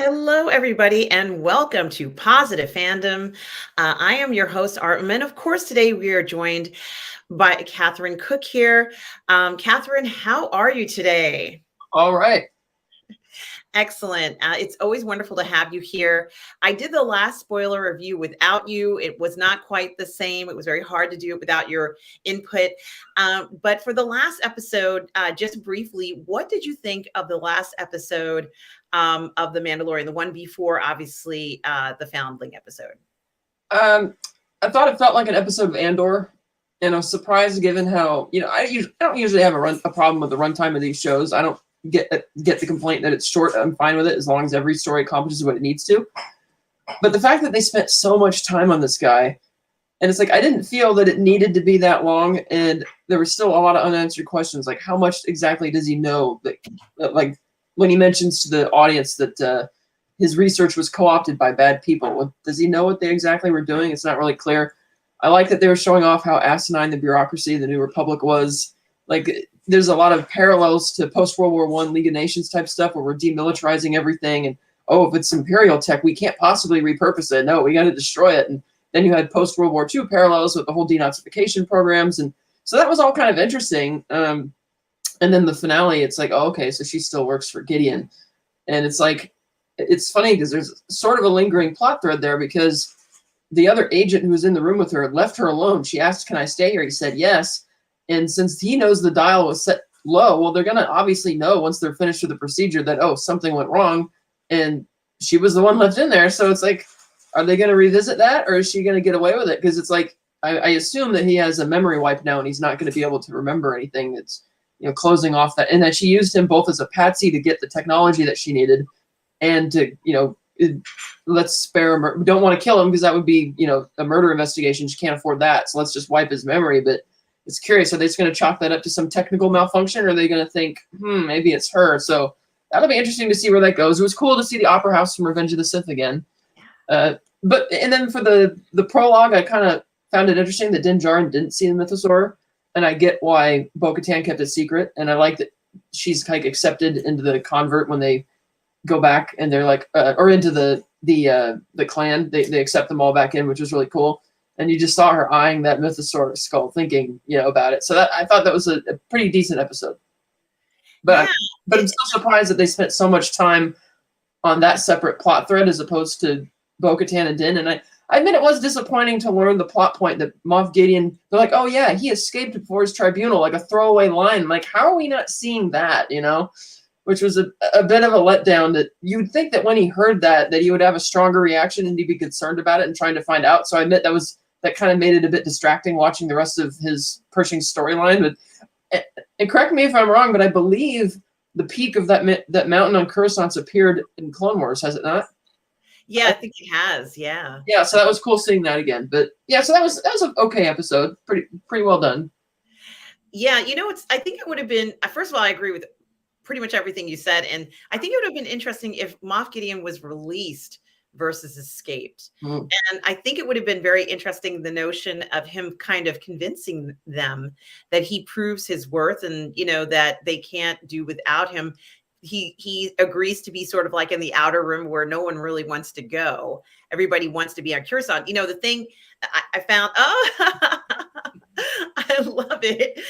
Hello, everybody, and welcome to Positive Fandom. I am your host, Rrr Mmmm, and of course, today we are joined by Catherine Cooke here. Catherine, how are you today? All right. Excellent. It's always wonderful to have you here. I did the last spoiler review without you. It was not quite the same. It was very hard to do it without your input. But for the last episode, just briefly, what did you think of the last episode of The Mandalorian, the one before, obviously, the Foundling episode? I thought it felt like an episode of Andor, and I was surprised given how I don't usually have a problem with the runtime of these shows. I don't get the complaint that it's short. I'm fine with it as long as every story accomplishes what it needs to. But the fact that they spent so much time on this guy, and it's like I didn't feel that it needed to be that long, and there were still a lot of unanswered questions, like how much exactly does he know? That like when he mentions to the audience that his research was co-opted by bad people, does he know what they exactly were doing? It's not really clear. I like that they were showing off how asinine the bureaucracy of the New Republic was. Like, there's a lot of parallels to post-World War I League of Nations type stuff where we're demilitarizing everything, and if it's Imperial tech, we can't possibly repurpose it. No, we got to destroy it. And then you had post-World War II parallels with the whole denazification programs, and so that was all kind of interesting. And then the finale, it's like, oh, okay, so she still works for Gideon, and it's like, it's funny because there's sort of a lingering plot thread there because the other agent who was in the room with her left her alone. She asked, "Can I stay here?" He said yes. And since he knows the dial was set low, well, they're going to obviously know once they're finished with the procedure that, oh, something went wrong. And she was the one left in there. So it's like, are they going to revisit that, or is she going to get away with it? Because it's like, I assume that he has a memory wipe now and he's not going to be able to remember anything that's, closing off that. And that she used him both as a patsy to get the technology that she needed and to, let's spare him. Don't want to kill him because that would be, a murder investigation. She can't afford that. So let's just wipe his memory. But it's curious, are they just going to chalk that up to some technical malfunction, or are they going to think, maybe it's her? So that'll be interesting to see where that goes. It was cool to see the Opera House from Revenge of the Sith again. And then for the prologue, I kind of found it interesting that Din Djarin didn't see the Mythosaur, and I get why Bo-Katan kept it secret, and I like that she's like accepted into the convert when they go back, and they're like, or into the clan, they accept them all back in, which was really cool. And you just saw her eyeing that Mythosaur skull, thinking, about it. So I thought that was a pretty decent episode. But I'm still surprised that they spent so much time on that separate plot thread as opposed to Bo-Katan and Din. And I admit it was disappointing to learn the plot point that Moff Gideon, they're like, oh yeah, he escaped before his tribunal, like a throwaway line. Like, how are we not seeing that, Which was a bit of a letdown. That you'd think that when he heard that he would have a stronger reaction and he'd be concerned about it and trying to find out. So I admit that kind of made it a bit distracting watching the rest of his Pershing storyline. But and correct me if I'm wrong, but I believe the peak of that mountain on Coruscant's appeared in Clone Wars, has it not? Yeah, I think it has. Yeah. Yeah, so that was cool seeing that again. But yeah, so that was an okay episode. Pretty well done. Yeah, I think it would have been, first of all, I agree with pretty much everything you said. And I think it would have been interesting if Moff Gideon was released versus escaped. And I think it would have been very interesting, the notion of him kind of convincing them that he proves his worth and, that they can't do without him. He agrees to be sort of like in the outer room where no one really wants to go. Everybody wants to be on Coruscant. The thing I found, I love it.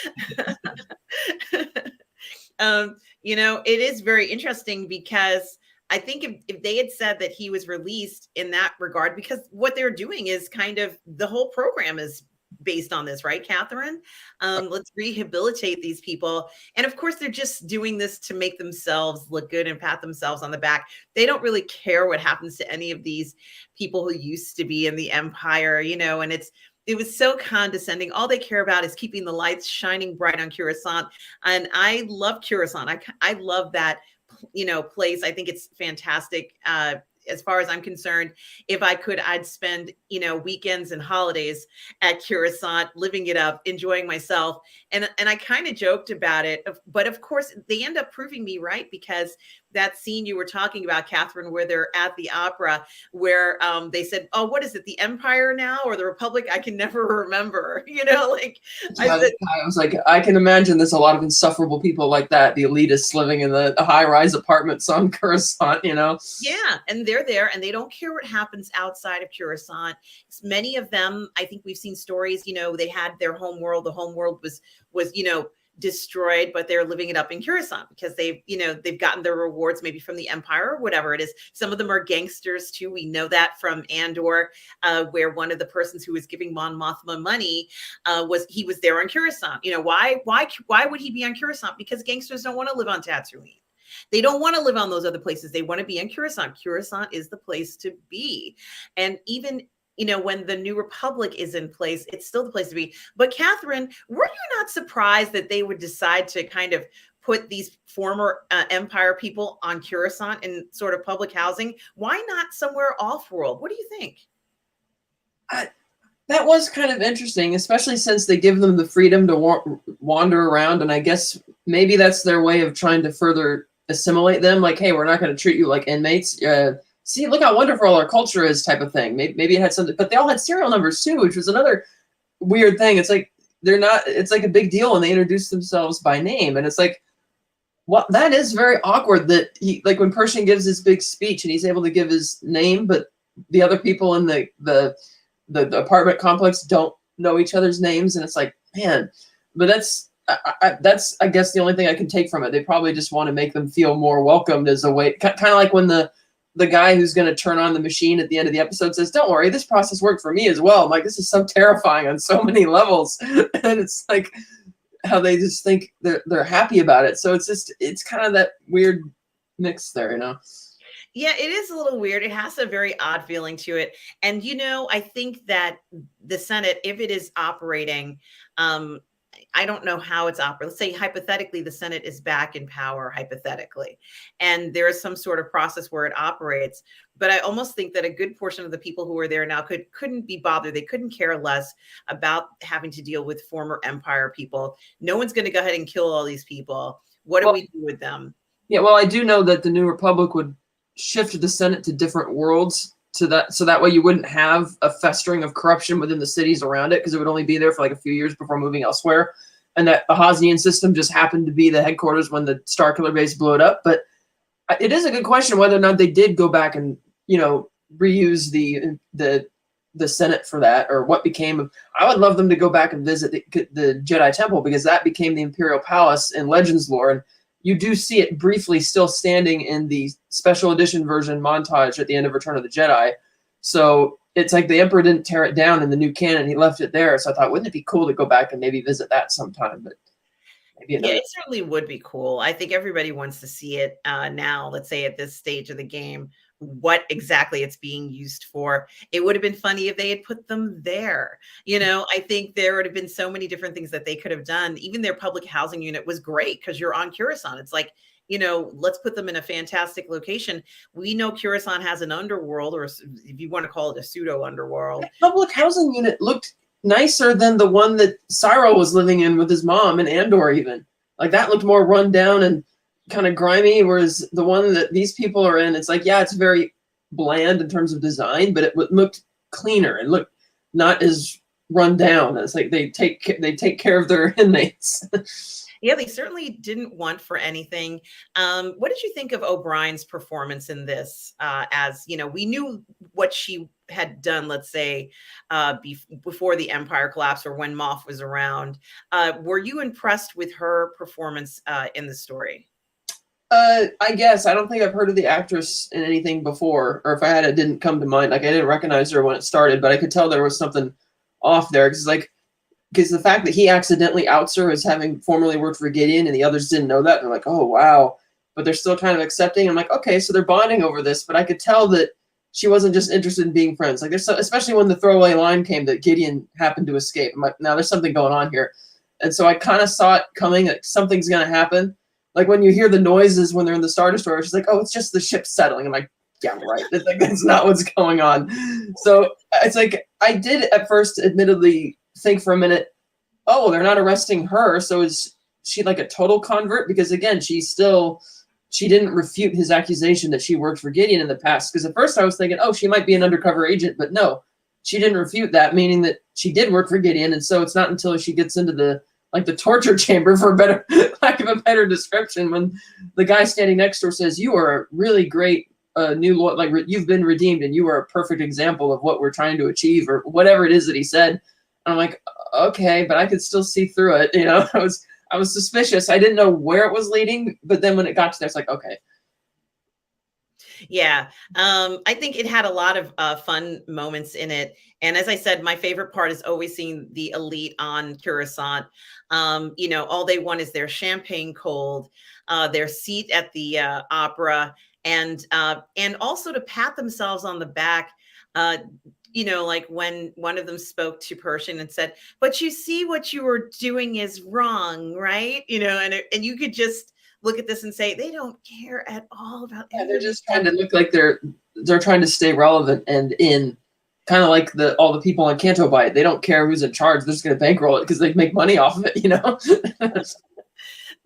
It is very interesting because I think if they had said that he was released in that regard, because what they're doing is kind of the whole program is based on this, right, Catherine? Let's rehabilitate these people. And of course, they're just doing this to make themselves look good and pat themselves on the back. They don't really care what happens to any of these people who used to be in the Empire, and it was so condescending. All they care about is keeping the lights shining bright on Coruscant. And I love Coruscant. I love that, place. I think it's fantastic. As far as I'm concerned, if I could, I'd spend, weekends and holidays at Coruscant, living it up, enjoying myself. And I kind of joked about it, but of course they end up proving me right, because that scene you were talking about, Catherine, where they're at the opera, where they said, "Oh, what is it? The Empire now or the Republic?" I can never remember. You know, like I Yeah, said, I was like, I can imagine there's a lot of insufferable people like that, the elitists living in the high-rise apartments on Coruscant, you know? yeah, and they're there and they don't care what happens outside of Coruscant. Many of them, I think we've seen stories, you know, they had their home world. The home world was, you know, destroyed, but they're living it up in Coruscant because they've, you know, they've gotten their rewards maybe from the Empire or whatever it is. Some of them are gangsters too. We know that from Andor, where one of the persons who was giving Mon Mothma money was there on Coruscant. You know, why would he be on Coruscant? Because gangsters don't want to live on Tatooine. They don't want to live on those other places. They want to be in Coruscant. Coruscant is the place to be. And even, you know, when the New Republic is in place, it's still the place to be. But Catherine, were you not surprised that they would decide to kind of put these former Empire people on Coruscant in sort of public housing? Why not somewhere off-world? What do you think? That was kind of interesting, especially since they give them the freedom to wander around. And I guess maybe that's their way of trying to further assimilate them. Like, hey, we're not going to treat you like inmates. See, look how wonderful our culture is, type of thing. Maybe it had something, but they all had serial numbers too, which was another weird thing. It's like they're not. It's like a big deal when they introduce themselves by name, and it's like, well, that is very awkward. That he, like, when Pershing gives his big speech and he's able to give his name, but the other people in the apartment complex don't know each other's names, and it's like, man. But that's I guess the only thing I can take from it. They probably just want to make them feel more welcomed as a way, kind of like when the guy who's going to turn on the machine at the end of the episode says, "Don't worry, this process worked for me as well." I'm like, this is so terrifying on so many levels. And it's like how they just think they're happy about it. So it's kind of that weird mix there, you know? Yeah, it is a little weird. It has a very odd feeling to it. And, you know, I think that the Senate, if it is operating, I don't know how it's operating. Let's say hypothetically, the Senate is back in power, hypothetically, and there is some sort of process where it operates. But I almost think that a good portion of the people who are there now couldn't be bothered. They couldn't care less about having to deal with former Empire people. No one's going to go ahead and kill all these people. What do we do with them? Yeah, well, I do know that the New Republic would shift the Senate to different worlds so that way you wouldn't have a festering of corruption within the cities around it, because it would only be there for like a few years before moving elsewhere. And that the Hosnian system just happened to be the headquarters when the Starkiller base blew it up. But it is a good question whether or not they did go back and, you know, reuse the Senate for that, or what became of. I would love them to go back and visit the Jedi Temple, because that became the Imperial Palace in Legends lore. And you do see it briefly still standing in the special edition version montage at the end of Return of the Jedi. So it's like the Emperor didn't tear it down in the new canon. He left it there. So I thought, wouldn't it be cool to go back and maybe visit that sometime? But maybe yeah, it certainly would be cool. I think everybody wants to see it now, let's say at this stage of the game, what exactly it's being used for. It would have been funny if they had put them there. You know, I think there would have been so many different things that they could have done. Even their public housing unit was great because you're on Coruscant. It's like, you know, let's put them in a fantastic location. We know Coruscant has an underworld, or if you want to call it a pseudo underworld. The public housing unit looked nicer than the one that Cyril was living in with his mom in Andor even. Like, that looked more run down and kind of grimy, whereas the one that these people are in, it's like, yeah, it's very bland in terms of design, but it looked cleaner and looked not as run down. It's like they take care of their inmates. Yeah, they certainly didn't want for anything. What did you think of O'Brien's performance in this? As you know, we knew what she had done, let's say, before the Empire collapsed or when Moff was around. Were you impressed with her performance in the story? I guess. I don't think I've heard of the actress in anything before, or if I had, it didn't come to mind. Like, I didn't recognize her when it started, but I could tell there was something off there, because the fact that he accidentally outs her as having formerly worked for Gideon and the others didn't know that, they're like, oh, wow. But they're still kind of accepting. I'm like, okay, so they're bonding over this, but I could tell that she wasn't just interested in being friends. Like, especially when the throwaway line came that Gideon happened to escape. I'm like, now there's something going on here. And so I kind of saw it coming, that something's going to happen. Like, when you hear the noises when they're in the Star Destroyer, she's like, oh, it's just the ship settling. I'm like, yeah, right. It's like, that's not what's going on. So it's like, I did at first admittedly think for a minute, oh, they're not arresting her. So is she like a total convert? Because again, she's still she didn't refute his accusation that she worked for Gideon in the past. Because at first I was thinking, oh, she might be an undercover agent, but no, she didn't refute that, meaning that she did work for Gideon. And so it's not until she gets into the torture chamber, for a better lack of a better description, when the guy standing next to her says, "You are a really great new lawyer, like you've been redeemed, and you are a perfect example of what we're trying to achieve," or whatever it is that he said. And I'm like, okay, but I could still see through it. You know, I was suspicious. I didn't know where it was leading, but then when it got to there, it's like, okay. Yeah, I think it had a lot of fun moments in it. And as I said, my favorite part is always seeing the elite on Coruscant. You know, all they want is their champagne cold, their seat at the opera, and also to pat themselves on the back. You know, like when one of them spoke to Pershing and said, "But you see, what you were doing is wrong, right?" You know, and you could just look at this and say, they don't care at all about. Yeah, they're just trying to look like they're trying to stay relevant and in, kind of like all the people on Canto Bight. They don't care who's in charge. They're just going to bankroll it because they make money off of it, you know.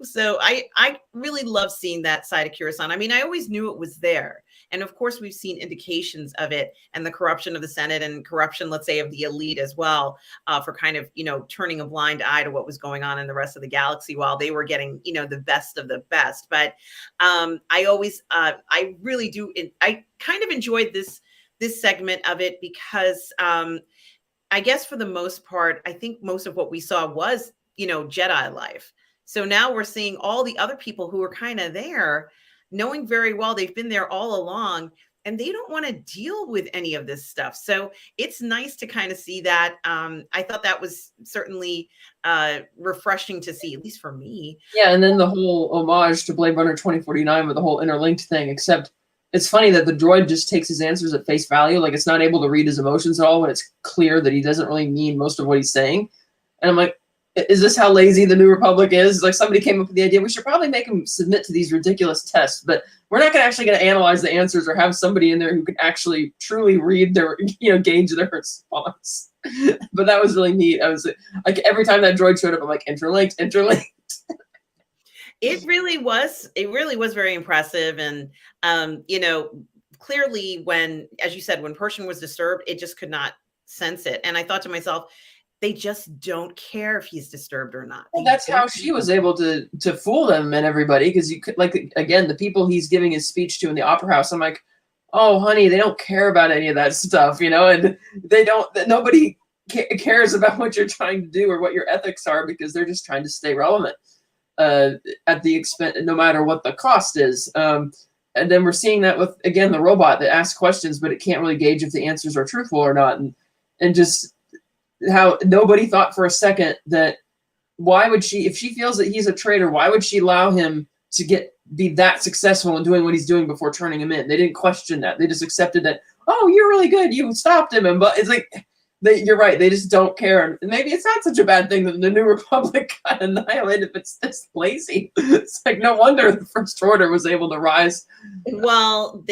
So I really love seeing that side of Coruscant. I mean, I always knew it was there. And of course, we've seen indications of it and the corruption of the Senate and corruption, let's say, of the elite as well, for kind of, you know, turning a blind eye to what was going on in the rest of the galaxy while they were getting, you know, the best of the best. But I always, I really do, I kind of enjoyed this segment of it because I guess for the most part, I think most of what we saw was, you know, Jedi life. So now we're seeing all the other people who are kind of there, knowing very well they've been there all along, and they don't want to deal with any of this stuff. So it's nice to kind of see that. I thought that was certainly refreshing to see, at least for me. Yeah, and then the whole homage to Blade Runner 2049 with the whole interlinked thing, except it's funny that the droid just takes his answers at face value. Like, it's not able to read his emotions at all when it's clear that he doesn't really mean most of what he's saying. And I'm like, is this how lazy the New Republic is? Like, somebody came up with the idea, we should probably make them submit to these ridiculous tests, but we're not actually going to analyze the answers or have somebody in there who can actually truly read their, you know, gauge their response. But that was really neat. I was like, every time that droid showed up, I'm like, interlinked. It really was very impressive. And, you know, clearly when, as you said, when Pershing was disturbed, it just could not sense it. And I thought to myself, they just don't care if he's disturbed or not. Well, that's how she was able to fool them and everybody, because you could, like, again, the people he's giving his speech to in the opera house, I'm like, oh, honey, they don't care about any of that stuff, you know, and nobody cares about what you're trying to do or what your ethics are, because they're just trying to stay relevant at the expense, no matter what the cost is. And then we're seeing that with, again, the robot that asks questions, but it can't really gauge if the answers are truthful or not, and just how nobody thought for a second that why would she, if she feels that he's a traitor, why would she allow him to be that successful in doing what he's doing before turning him in? They didn't question that. They just accepted that, oh, you're really good, you stopped him. And but it's like, you're right, they just don't care. And maybe it's not such a bad thing that the New Republic got annihilated if it's this lazy. It's like, no wonder the First Order was able to rise. Well,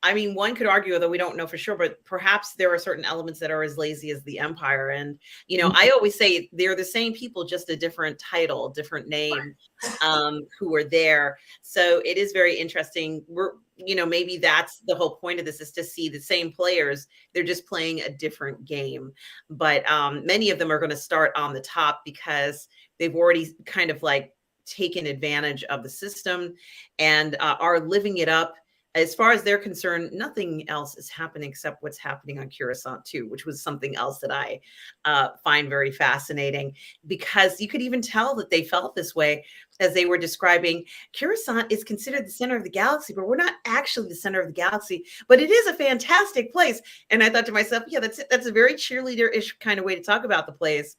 I mean, one could argue, though we don't know for sure, but perhaps there are certain elements that are as lazy as the Empire. And, you know, I always say they're the same people, just a different title, different name, who are there. So it is very interesting. You know, maybe that's the whole point of this, is to see the same players. They're just playing a different game. But many of them are going to start on the top because they've already kind of like taken advantage of the system and are living it up. As far as they're concerned, nothing else is happening except what's happening on Coruscant too, which was something else that I find very fascinating, because you could even tell that they felt this way as they were describing Coruscant is considered the center of the galaxy, but we're not actually the center of the galaxy, but it is a fantastic place. And I thought to myself, yeah, that's a very cheerleader-ish kind of way to talk about the place,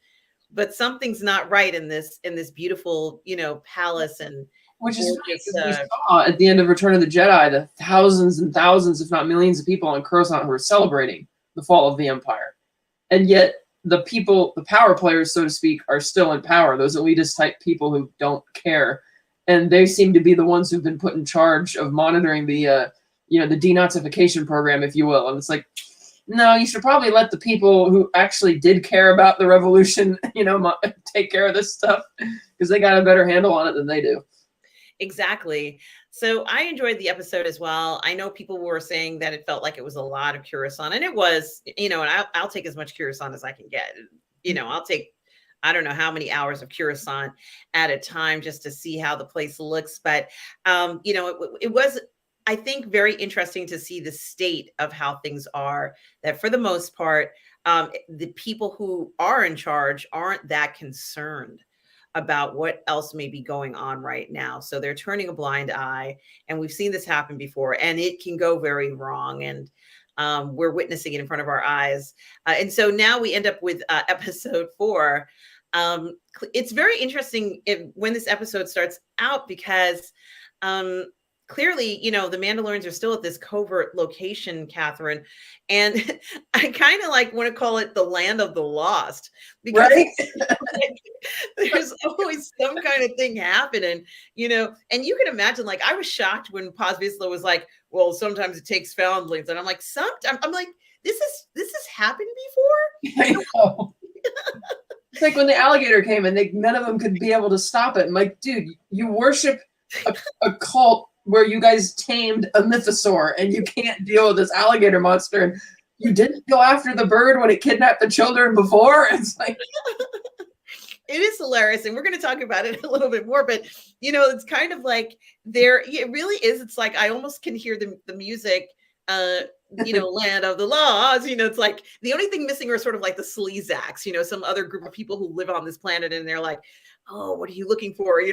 but something's not right in this beautiful, you know, palace. And which is funny, because we saw at the end of Return of the Jedi the thousands and thousands, if not millions, of people on Coruscant who were celebrating the fall of the Empire. And yet the people, the power players, so to speak, are still in power, those elitist type people who don't care. And they seem to be the ones who've been put in charge of monitoring the, you know, the denazification program, if you will. And it's like, no, you should probably let the people who actually did care about the revolution, you know, take care of this stuff, because they got a better handle on it than they do. Exactly. So I enjoyed the episode as well. I know people were saying that it felt like it was a lot of Curacao, and it was, and I'll take as much Curacao as I can get. I'll take, I don't know how many hours of Curacao at a time just to see how the place looks. But, it was, I think, very interesting to see the state of how things are, that for the most part, the people who are in charge aren't that concerned about what else may be going on right now. So they're turning a blind eye. And we've seen this happen before, and it can go very wrong. And we're witnessing it in front of our eyes. And so now we end up with episode 4. It's very interesting when this episode starts out, because clearly, the Mandalorians are still at this covert location, Catherine. And I kind of want to call it the land of the lost, because Right? there's always some kind of thing happening, and you can imagine, I was shocked when Paz Vizsla was like, well, sometimes it takes foundlings. And I'm like, I'm like, this has happened before. I know. It's like when the alligator came and none of them could be able to stop it. I'm like, dude, you worship a cult where you guys tamed a mythosaur and you can't deal with this alligator monster, and you didn't go after the bird when it kidnapped the children before. It's like, it is hilarious, and we're going to talk about it a little bit more, but it's kind of like it really is. It's like I almost can hear the music, land of the lost. It's like the only thing missing are sort of like the sleazaks, some other group of people who live on this planet, and they're like, oh, what are you looking for?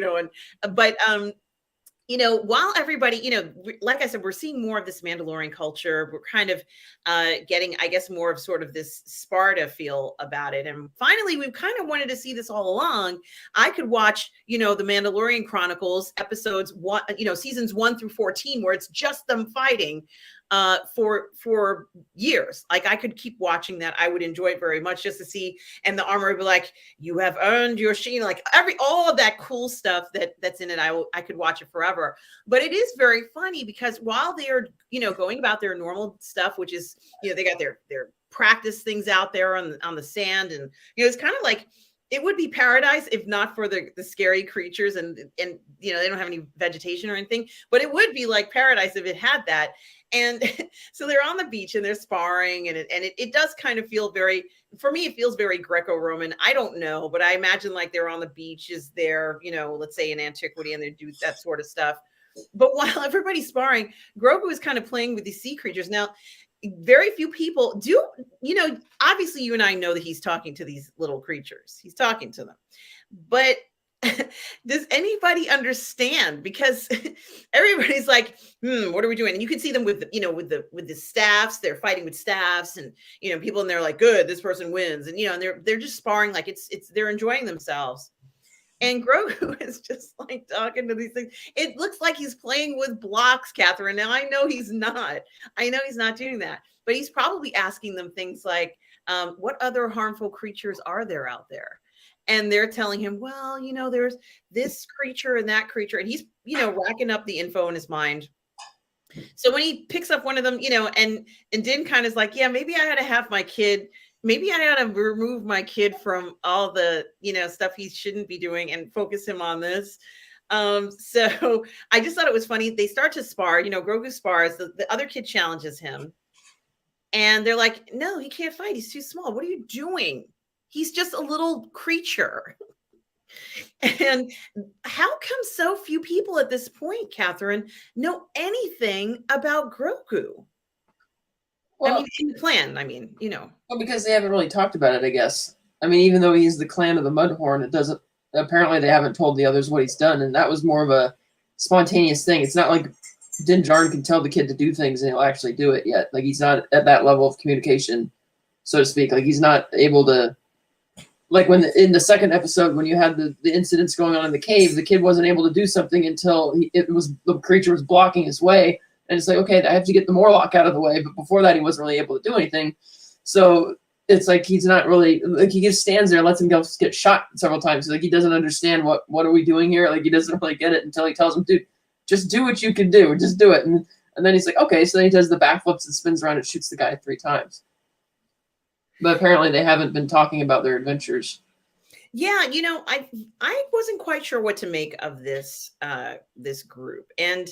While everybody, like I said, we're seeing more of this Mandalorian culture. We're kind of getting, I guess, more of sort of this Sparta feel about it. And finally, we've kind of wanted to see this all along. I could watch, the Mandalorian Chronicles episodes, seasons 1 through 14, where it's just them fighting for years. I could keep watching that. I would enjoy it very much, just to see. And the armor would be like, you have earned your sheen, all of that cool stuff that's in it. I could watch it forever. But it is very funny, because while they're going about their normal stuff, which is they got their practice things out there on the sand, and it's kind of like it would be paradise if not for the scary creatures, and they don't have any vegetation or anything, but it would be like paradise if it had that. And so they're on the beach and they're sparring, and it does kind of feel for me, it feels very Greco-Roman. I don't know, but I imagine they're on the beaches there, let's say in antiquity, and they do that sort of stuff. But while everybody's sparring, Grogu is kind of playing with these sea creatures. Now, very few people do, obviously you and I know that he's talking to these little creatures. He's talking to them. But does anybody understand? Because everybody's like, what are we doing? And you can see them with the staffs. They're fighting with staffs, and people, and they're like, good, this person wins, and and they're just sparring like they're enjoying themselves. And Grogu is just talking to these things. It looks like he's playing with blocks, Catherine. Now, I know he's not. I know he's not doing that. But he's probably asking them things like, what other harmful creatures are there out there? And they're telling him, well, there's this creature and that creature. And he's, racking up the info in his mind. So when he picks up one of them, and Din kind of is like, yeah, maybe I ought to have my kid. Maybe I ought to remove my kid from all the, stuff he shouldn't be doing and focus him on this. So I just thought it was funny. They start to spar, Grogu spars. The other kid challenges him. And they're like, no, he can't fight. He's too small. What are you doing? He's just a little creature. And how come so few people at this point, Catherine, know anything about Grogu? Well, in the clan, Well, because they haven't really talked about it, I guess. Even though he's the clan of the Mudhorn, it doesn't, apparently they haven't told the others what he's done, and that was more of a spontaneous thing. It's not like Din Djarin can tell the kid to do things and he'll actually do it yet. He's not at that level of communication, so to speak. He's not able to, when in the second episode, when you had the incidents going on in the cave, the kid wasn't able to do something until the creature was blocking his way. And it's like, okay, I have to get the Morlock out of the way. But before that, he wasn't really able to do anything. So it's like he's not really, he just stands there and lets him get shot several times. He doesn't understand what are we doing here? He doesn't really get it until he tells him, dude, just do what you can do. Just do it. And then he's like, okay. So then he does the backflips and spins around and shoots the guy 3 times. But apparently they haven't been talking about their adventures. Yeah, I wasn't quite sure what to make of this group. And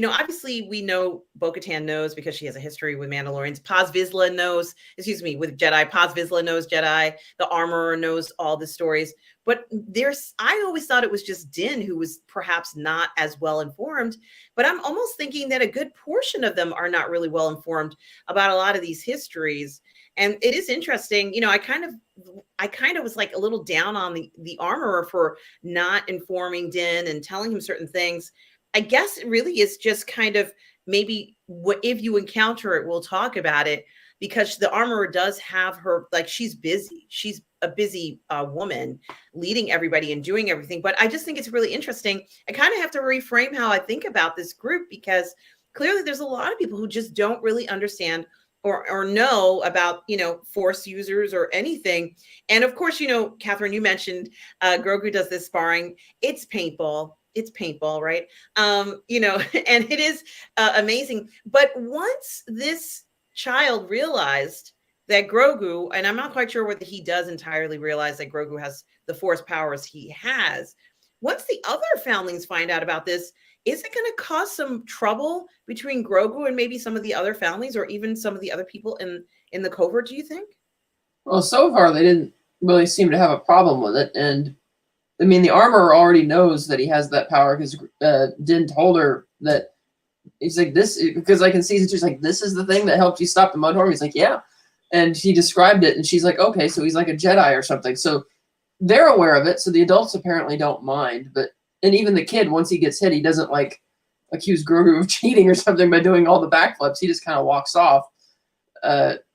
obviously we know Bo-Katan knows because she has a history with Mandalorians. Paz Vizsla knows, excuse me, with Jedi. Paz Vizsla knows Jedi. The armorer knows all the stories. But I always thought it was just Din who was perhaps not as well informed. But I'm almost thinking that a good portion of them are not really well informed about a lot of these histories. And it is interesting, I kind of was like a little down on the armorer for not informing Din and telling him certain things. I guess it really is just kind of maybe what if you encounter it, we'll talk about it, because the armorer does have her, like, she's busy. She's a busy woman leading everybody and doing everything. But I just think it's really interesting. I kind of have to reframe how I think about this group, because clearly there's a lot of people who just don't really understand or know about, force users or anything. And of course, Catherine, you mentioned Grogu does this sparring. It's paintball. It's paintball, right? And it is amazing. But once this child realized that Grogu, and I'm not quite sure whether he does entirely realize that Grogu has the force powers he has. Once the other foundlings find out about this, is it going to cause some trouble between Grogu and maybe some of the other foundlings, or even some of the other people in the covert, do you think? Well, so far they didn't really seem to have a problem with it, and I mean the armorer already knows that he has that power because Din told her that. He's like, this, because I can see that she's like, this is the thing that helped you stop the Mudhorn. He's like, yeah, and he described it, and she's like, okay, so he's like a Jedi or something. So they're aware of it. So the adults apparently don't mind, but. And even the kid, once he gets hit, he doesn't like accuse Grogu of cheating or something by doing all the backflips. He just kind of walks off.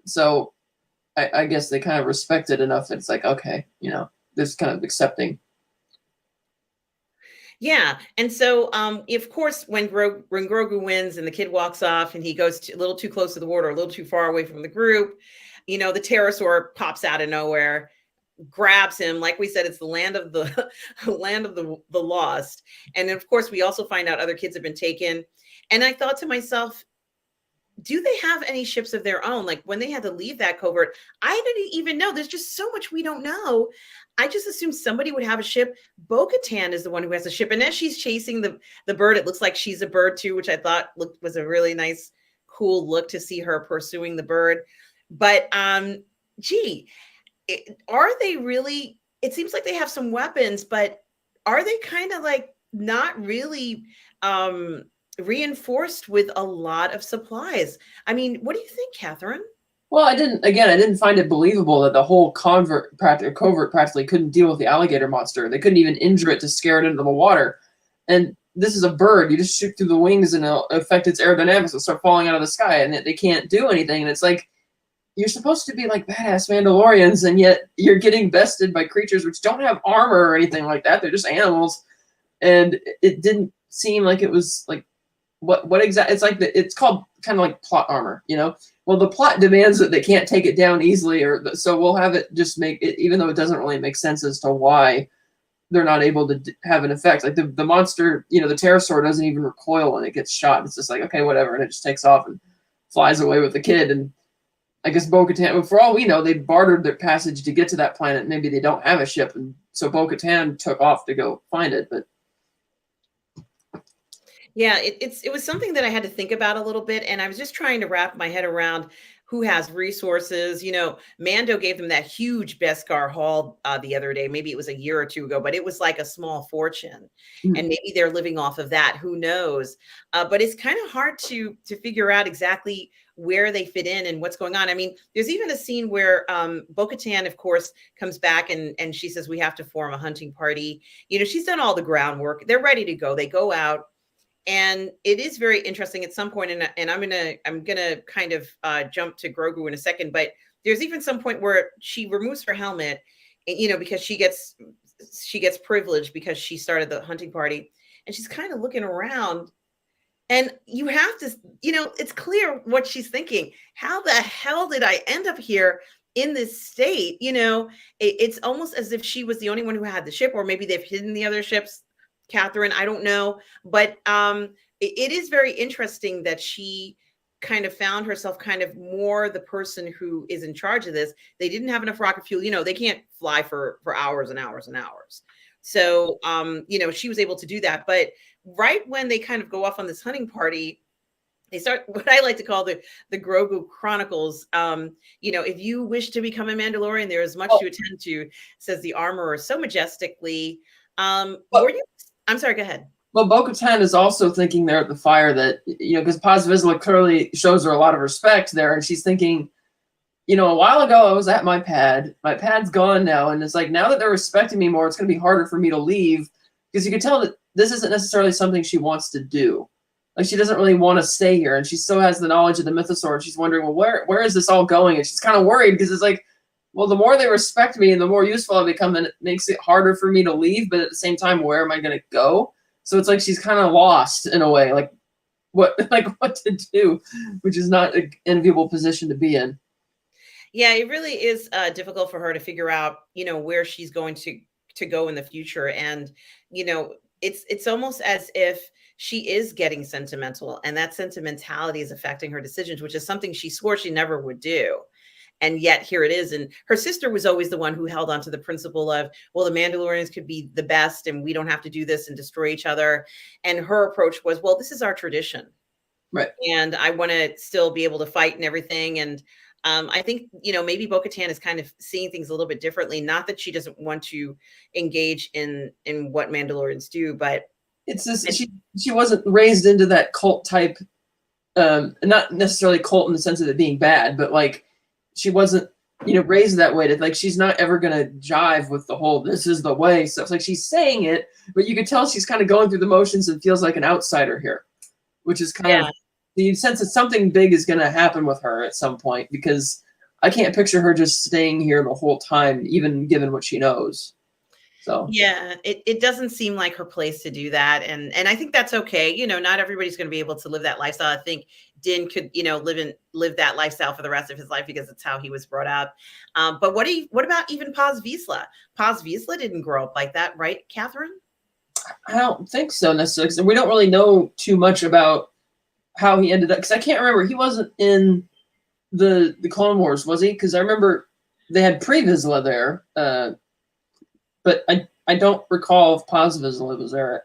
So I guess they kind of respect it enough that it's like, okay, just kind of accepting. Yeah. And so, of course, when Grogu wins and the kid walks off and he goes a little too close to the water, a little too far away from the group, the pterosaur pops out of nowhere, grabs him. Like we said, it's the land of the land of the lost. And then, of course, we also find out other kids have been taken. And I thought to myself, do they have any ships of their own? Like when they had to leave that covert, I didn't even know. There's just so much we don't know. I just assumed somebody would have a ship. Bo-Katan is the one who has a ship. And as she's chasing the bird, it looks like she's a bird too, which I thought was a really nice, cool look to see her pursuing the bird. But gee, are they really, it seems like they have some weapons, but are they kind of like not really reinforced with a lot of supplies? I mean, what do you think, Catherine? Well, I didn't find it believable that the whole covert practically couldn't deal with the alligator monster. They couldn't even injure it to scare it into the water. And this is a bird. You just shoot through the wings and it'll affect its aerodynamics and start falling out of the sky, and they can't do anything. And it's like, you're supposed to be like badass Mandalorians, and yet you're getting bested by creatures which don't have armor or anything like that. They're just animals. And it didn't seem like it was like what exactly. It's like it's called kind of like plot armor, Well, the plot demands that they can't take it down easily, so we'll have it just make it, even though it doesn't really make sense as to why they're not able to have an effect. Like the monster, the pterosaur doesn't even recoil when it gets shot. It's just like, okay, whatever, and it just takes off and flies away with the kid. And I guess Bo-Katan, for all we know, they bartered their passage to get to that planet. Maybe they don't have a ship, and so Bo-Katan took off to go find it. But yeah, it was something that I had to think about a little bit, and I was just trying to wrap my head around who has resources. Mando gave them that huge Beskar haul the other day. Maybe it was a year or two ago, but it was like a small fortune, and maybe they're living off of that. Who knows? But it's kind of hard to figure out exactly where they fit in and what's going on. I mean, there's even a scene where Bo-Katan, of course, comes back and she says, we have to form a hunting party. She's done all the groundwork. They're ready to go. They go out. And it is very interesting at some point, and I'm gonna kind of jump to Grogu in a second, but there's even some point where she removes her helmet, because she gets privileged because she started the hunting party, and she's kind of looking around, and you have to, it's clear what she's thinking. How the hell did I end up here in this state? It's almost as if she was the only one who had the ship, or maybe they've hidden the other ships. Catherine, I don't know, but it is very interesting that she kind of found herself kind of more the person who is in charge of this. They didn't have enough rocket fuel. You know, they can't fly for hours and hours and hours. So, you know, she was able to do that. But right when they kind of go off on this hunting party, they start what I like to call the Grogu Chronicles. You know, if you wish to become a Mandalorian, there is much to attend to, says the armorer so majestically. Were you? I'm sorry, go ahead. Well, Bo-Katan is also thinking there at the fire that, you know, because Paz Vizsla clearly shows her a lot of respect there, and she's thinking, you know, a while ago I was at my pad. My pad's gone now, and it's like, now that they're respecting me more, it's going to be harder for me to leave, because you can tell that this isn't necessarily something she wants to do. Like, she doesn't really want to stay here, and she still has the knowledge of the mythosaur, and she's wondering, well, where is this all going? And she's kind of worried, because it's like, well, the more they respect me and the more useful I become, and it makes it harder for me to leave, but at the same time, where am I going to go? So it's like she's kind of lost in a way, like what to do, which is not an enviable position to be in. Yeah, it really is difficult for her to figure out, you know, where she's going to go in the future. And, you know, it's almost as if she is getting sentimental, and that sentimentality is affecting her decisions, which is something she swore she never would do. And yet here it is. And her sister was always the one who held on to the principle of, well, the Mandalorians could be the best and we don't have to do this and destroy each other. And her approach was, well, this is our tradition. Right. And I want to still be able to fight and everything. And I think, you know, maybe Bo-Katan is kind of seeing things a little bit differently. Not that she doesn't want to engage in what Mandalorians do, but it's just, she wasn't raised into that cult type, not necessarily cult in the sense of it being bad, but like, she wasn't, you know, raised that way. To like, she's not ever gonna jive with the whole "this is the way" stuff. It's like she's saying it, but you could tell she's kind of going through the motions and feels like an outsider here, which is kind of the sense that something big is gonna happen with her at some point, because I can't picture her just staying here the whole time, even given what she knows. So yeah, it doesn't seem like her place to do that. And I think that's okay. You know, not everybody's going to be able to live that lifestyle. I think Din could, you know, live that lifestyle for the rest of his life because it's how he was brought up. But what about even Paz Vizsla? Paz Vizsla didn't grow up like that, right, Catherine? I don't think so necessarily. We don't really know too much about how he ended up, because I can't remember. He wasn't in the Clone Wars, was he? Because I remember they had Pre-Vizsla there. But I don't recall if Paz Vizsla was there.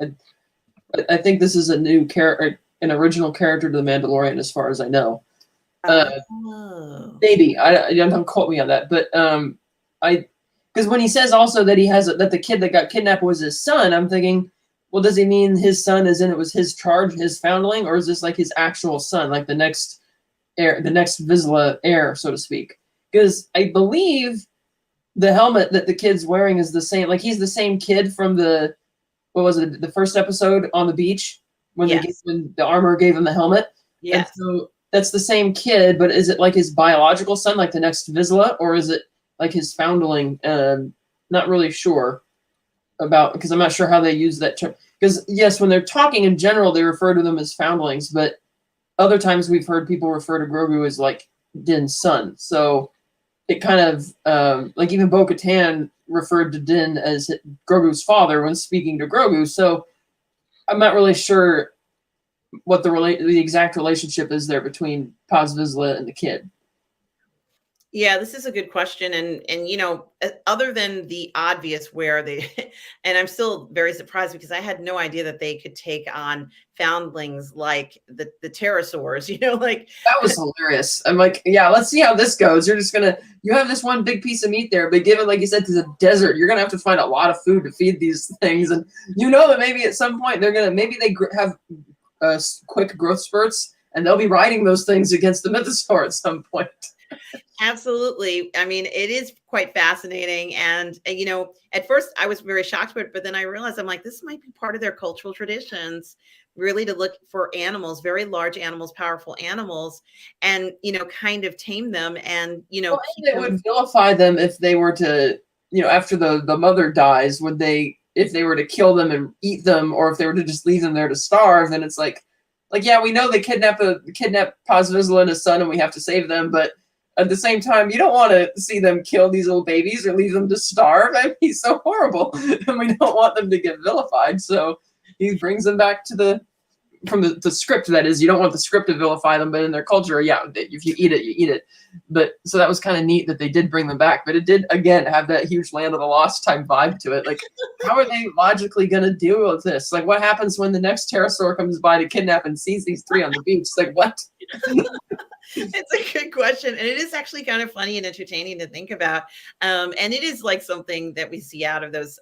I think this is a new character, an original character to the Mandalorian, as far as I know. Maybe I don't quote me on that, but because when he says also that he has that the kid that got kidnapped was his son, I'm thinking, well, does he mean his son as in it was his charge, his foundling, or is this like his actual son, like the next heir, the next Vizsla heir, so to speak? Because I believe the helmet that the kid's wearing is the same. Like, he's the same kid from the, what was it, the first episode on the beach when when the armor gave him the helmet. Yeah. And so that's the same kid, but is it like his biological son, like the next Vizsla, or is it like his foundling? Not really sure about, because I'm not sure how they use that term. Because yes, when they're talking in general, they refer to them as foundlings, but other times we've heard people refer to Grogu as like Din's son. So it kind of, like even Bo-Katan referred to Din as Grogu's father when speaking to Grogu. So I'm not really sure what the exact relationship is there between Paz Vizsla and the kid. Yeah, this is a good question. And you know, other than the obvious where they, and I'm still very surprised because I had no idea that they could take on foundlings like the pterosaurs, you know, like. That was hilarious. I'm like, yeah, let's see how this goes. You're just gonna, you have this one big piece of meat there, but given, like you said, to the desert, you're gonna have to find a lot of food to feed these things. And you know that maybe at some point they're gonna, maybe they have quick growth spurts and they'll be riding those things against the mythosaur at some point. Absolutely. I mean, it is quite fascinating. And, you know, at first I was very shocked by it, but then I realized I'm like, this might be part of their cultural traditions, really, to look for animals, very large animals, powerful animals, and, you know, kind of tame them. And, you know, well, they would vilify them if they were to, you know, after the mother dies, would they, if they were to kill them and eat them, or if they were to just leave them there to starve, then it's like, yeah, we know they kidnap Paz Vizsla and his son and we have to save them, but at the same time, you don't want to see them kill these little babies or leave them to starve. I mean, he's so horrible, and we don't want them to get vilified. So he brings them back to the from the script, that is, you don't want the script to vilify them, but in their culture, yeah, if you eat it, you eat it. But so that was kind of neat that they did bring them back, but it did again have that huge Land of the Lost type vibe to it. Like, how are they logically going to deal with this? Like, what happens when the next pterosaur comes by to kidnap and sees these three on the beach? Like, what? It's a good question, and it is actually kind of funny and entertaining to think about. And it is like something that we see out of those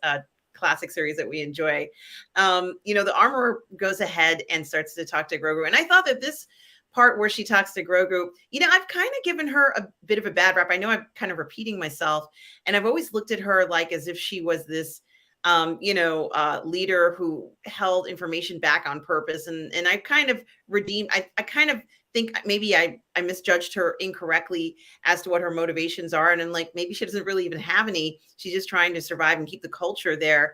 classic series that we enjoy. The armorer goes ahead and starts to talk to Grogu, and I thought that this part where she talks to Grogu, I've kind of given her a bit of a bad rap. I know I'm kind of repeating myself, and I've always looked at her like as if she was this leader who held information back on purpose, and I kind of redeemed. I kind of think maybe I misjudged her incorrectly as to what her motivations are, and then like maybe she doesn't really even have any. She's just trying to survive and keep the culture there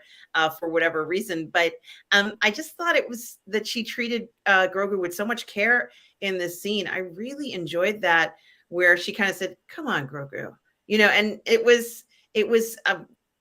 for whatever reason. But I just thought it was that she treated Grogu with so much care in this scene. I really enjoyed that, where she kind of said, "Come on, Grogu," and it was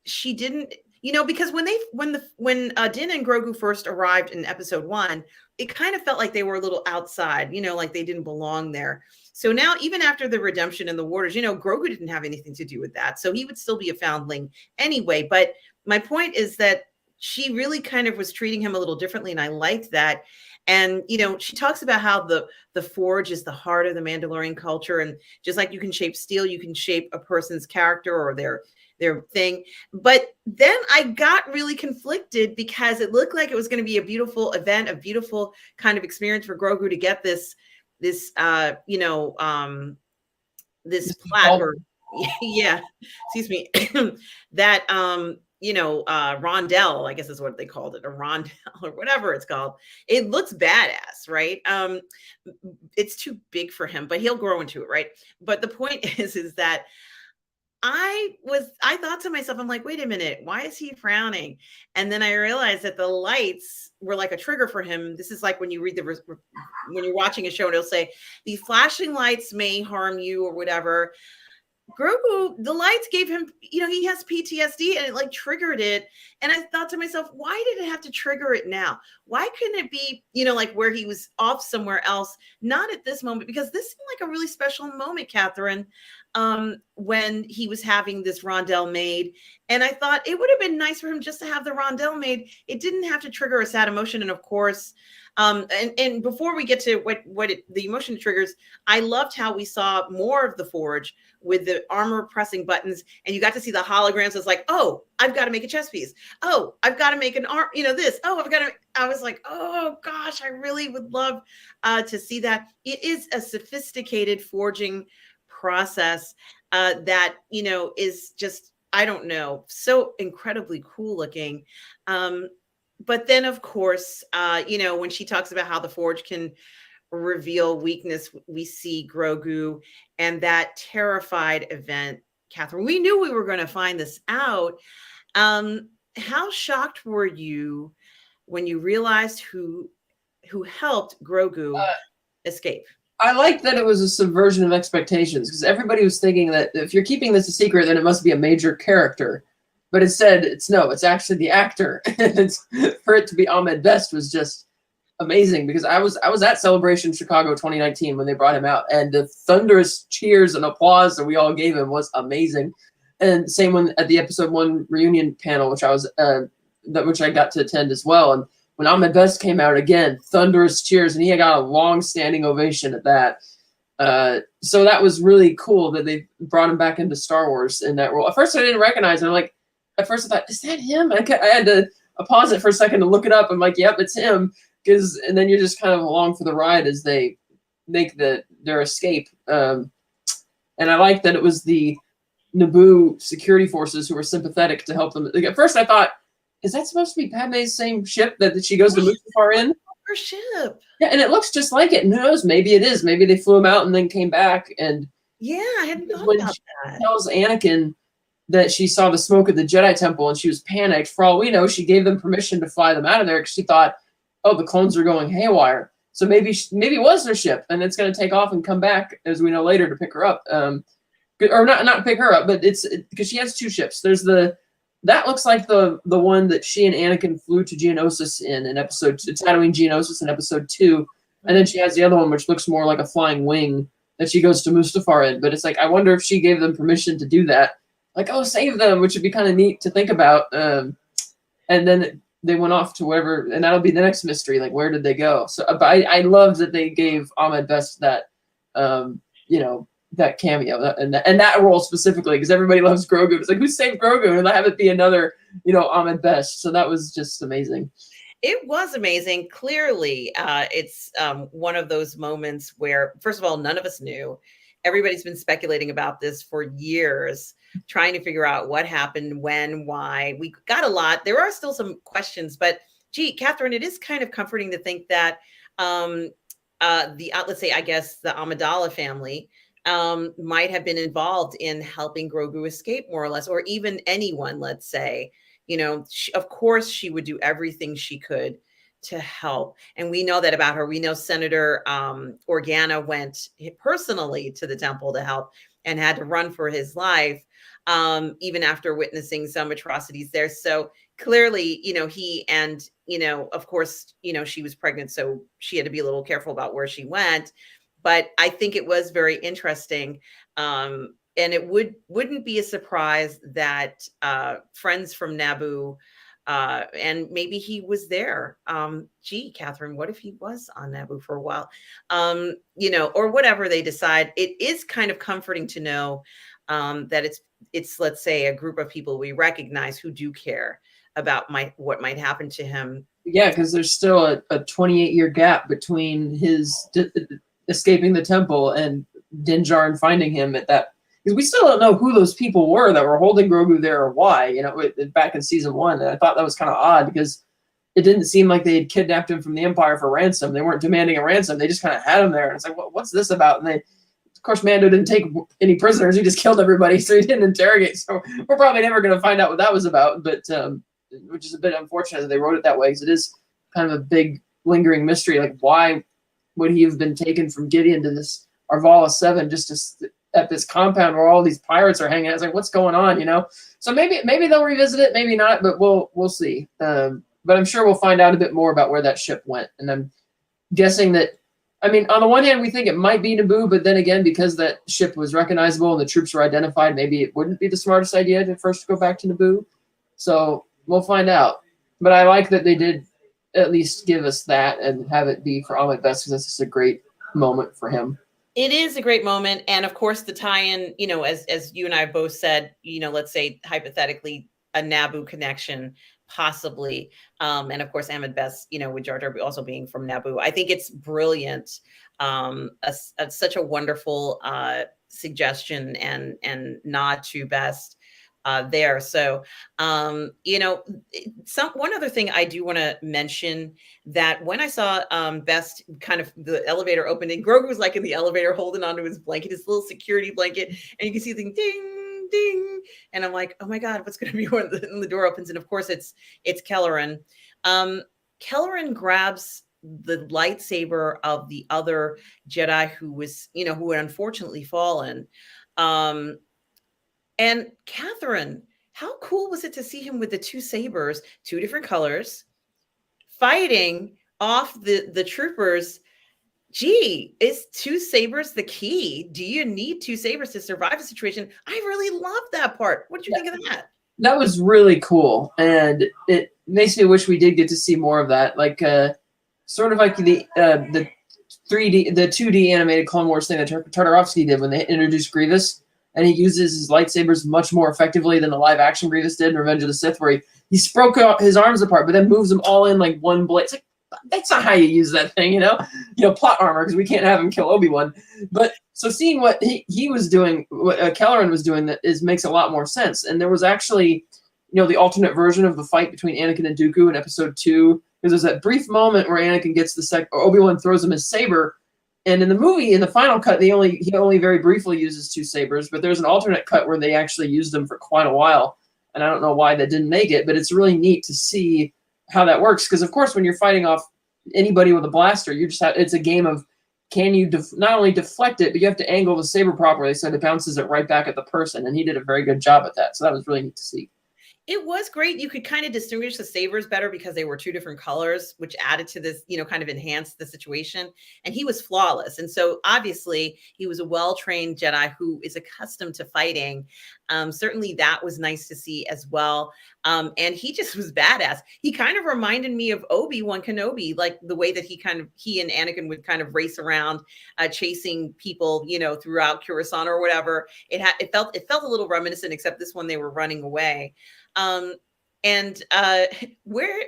she didn't. Because when Din and Grogu first arrived in episode 1, it kind of felt like they were a little outside, like they didn't belong there. So now, even after the redemption and the Warders, Grogu didn't have anything to do with that. So he would still be a foundling anyway. But my point is that she really kind of was treating him a little differently, and I liked that. And, she talks about how the forge is the heart of the Mandalorian culture. And just like you can shape steel, you can shape a person's character or their thing. But then I got really conflicted because it looked like it was going to be a beautiful event, a beautiful kind of experience for Grogu to get this plaque, or yeah, excuse me, that rondelle, I guess is what they called it, a rondelle or whatever it's called. It looks badass, right? It's too big for him, but he'll grow into it, right? But the point is that I thought to myself, I'm like, wait a minute, why is he frowning? And then I realized that the lights were like a trigger for him. This is like when you read when you're watching a show and it'll say, these flashing lights may harm you or whatever. Grogu, the lights gave him, he has PTSD, and it like triggered it. And I thought to myself, why did it have to trigger it now? Why couldn't it be, like where he was off somewhere else? Not at this moment, because this seemed like a really special moment, Catherine, when he was having this rondelle made. And I thought it would have been nice for him just to have the rondelle made. It didn't have to trigger a sad emotion. And of course, and before we get to the emotion triggers, I loved how we saw more of the forge with the armor pressing buttons, and you got to see the holograms. It's like, oh, I've got to make a chest piece. Oh, I've got to make an arm, this. Oh, I was like, oh gosh, I really would love to see that. It is a sophisticated forging process that, is just, I don't know, so incredibly cool looking. But then, of course, when she talks about how the forge can reveal weakness, we see Grogu and that terrified event. Catherine, we knew we were going to find this out. How shocked were you when you realized who helped Grogu escape? I like that it was a subversion of expectations, because everybody was thinking that if you're keeping this a secret, then it must be a major character. But instead, it's actually the actor. For it to be Ahmed Best was just amazing, because I was at Celebration Chicago 2019 when they brought him out, and the thunderous cheers and applause that we all gave him was amazing. And same one at the episode 1 reunion panel, which I got to attend as well. And when Ahmed Best came out again, thunderous cheers, and he got a long standing ovation at that. So that was really cool that they brought him back into Star Wars in that role. At first, I didn't recognize him. At first I thought, is that him? I had to pause it for a second to look it up. I'm like, yep, it's him. And then you're just kind of along for the ride as they make their escape. And I like that it was the Naboo security forces who were sympathetic to help them. Like, at first I thought, is that supposed to be Padme's same ship that she goes to Mustafar in? Her ship. Yeah, and it looks just like it. And who knows? Maybe it is. Maybe they flew him out and then came back. And yeah, I hadn't thought when about she that. tells Anakin that she saw the smoke at the Jedi Temple and she was panicked, for all we know, she gave them permission to fly them out of there because she thought, oh, the clones are going haywire. So maybe it was their ship, and it's going to take off and come back, as we know later, to pick her up. Or not pick her up, but it's because she has 2 ships. There's the that looks like the one that she and Anakin flew to Geonosis in episode. It's Tatooine Geonosis in episode 2, and then she has the other one which looks more like a flying wing that she goes to Mustafar in. But it's like I wonder if she gave them permission to do that. Like, oh, save them, which would be kind of neat to think about. And then they went off to wherever, and that'll be the next mystery. Like, where did they go? So, but I love that they gave Ahmed Best that, you know, that cameo and that role specifically, because everybody loves Grogu. It's like, who saved Grogu? And have it be another, you know, Ahmed Best. So that was just amazing. It was amazing. Clearly, it's one of those moments where, first of all, none of us knew. Everybody's been speculating about this for years, trying to figure out what happened, when, why. We got a lot. There are still some questions, but gee, Catherine, it is kind of comforting to think that let's say, I guess, the Amidala family might have been involved in helping Grogu escape, more or less, or even anyone, let's say. You know, of course, she would do everything she could to help. And we know that about her. We know Senator Organa went personally to the temple to help and had to run for his life, even after witnessing some atrocities there. So clearly, you know, he and, you know, of course, you know, she was pregnant, so she had to be a little careful about where she went. But I think it was very interesting. And it wouldn't be a surprise that friends from Naboo, and maybe he was there. Gee, Catherine, what if he was on Naboo for a while? You know, or whatever they decide. It is kind of comforting to know that it's let's say a group of people we recognize who do care about what might happen to him. Yeah, because there's still a 28-year gap between his escaping the temple and Din Djarin finding him at that. Because we still don't know who those people were that were holding Grogu there or why, you know, back in season 1. And I thought that was kind of odd because it didn't seem like they had kidnapped him from the Empire for ransom. They weren't demanding a ransom. They just kind of had him there. And it's like, what's this about? And they, of course, Mando didn't take any prisoners. He just killed everybody, so he didn't interrogate. So we're probably never going to find out what that was about, but which is a bit unfortunate that they wrote it that way, because it is kind of a big lingering mystery. Like, why would he have been taken from Gideon to this Arvala 7 just to at this compound where all these pirates are hanging out? It's like, what's going on, you know? So maybe they'll revisit it, maybe not, but we'll see. But I'm sure we'll find out a bit more about where that ship went. And I'm guessing that, I mean, on the one hand, we think it might be Naboo, but then again, because that ship was recognizable and the troops were identified, maybe it wouldn't be the smartest idea to first go back to Naboo. So we'll find out. But I like that they did at least give us that and have it be for Ahmed Best, because that's just a great moment for him. It is a great moment. And of course, the tie-in, you know, as you and I both said, you know, let's say hypothetically a Naboo connection, possibly. And of course, Ahmed Best, you know, with Jar Jar also being from Naboo. I think it's brilliant. Such a wonderful suggestion and nod to Best there. So, you know, one other thing I do want to mention, that when I saw Best, kind of the elevator opened and Grogu was like in the elevator holding onto his blanket, his little security blanket, and you can see the ding, ding. And I'm like, oh my God, what's going to be when the door opens? And of course it's Kelleran. Kelleran grabs the lightsaber of the other Jedi who was, you know, who had unfortunately fallen. And Catherine, how cool was it to see him with the two sabers, two different colors, fighting off the troopers? Gee, is two sabers the key? Do you need two sabers to survive a situation? I really love that part. What did you think of that? That was really cool, and it makes me wish we did get to see more of that, like sort of like the 3D, the 2D animated Clone Wars thing that Tartarovsky did when they introduced Grievous. And he uses his lightsabers much more effectively than the live-action Grievous did in Revenge of the Sith, where he broke his arms apart, but then moves them all in like one blade. It's like, that's not how you use that thing, you know? Plot armor, because we can't have him kill Obi-Wan. But so seeing what he was doing, what Kelleran was doing, makes a lot more sense. And there was actually, you know, the alternate version of the fight between Anakin and Dooku in Episode 2, because there's that brief moment where Anakin gets Obi-Wan throws him his saber. And in the movie, in the final cut, he only very briefly uses two sabers, but there's an alternate cut where they actually used them for quite a while. And I don't know why that didn't make it, but it's really neat to see how that works. Because of course, when you're fighting off anybody with a blaster, it's a game of, can you not only deflect it, but you have to angle the saber properly so it bounces it right back at the person. And he did a very good job at that. So that was really neat to see. It was great. You could kind of distinguish the sabers better because they were two different colors, which added to this, kind of enhanced the situation. And he was flawless. And so obviously he was a well-trained Jedi who is accustomed to fighting. Certainly that was nice to see as well. And he just was badass. He kind of reminded me of Obi-Wan Kenobi, like the way that he and Anakin would kind of race around, chasing people, throughout Coruscant or whatever. It felt a little reminiscent, except this one they were running away. And where,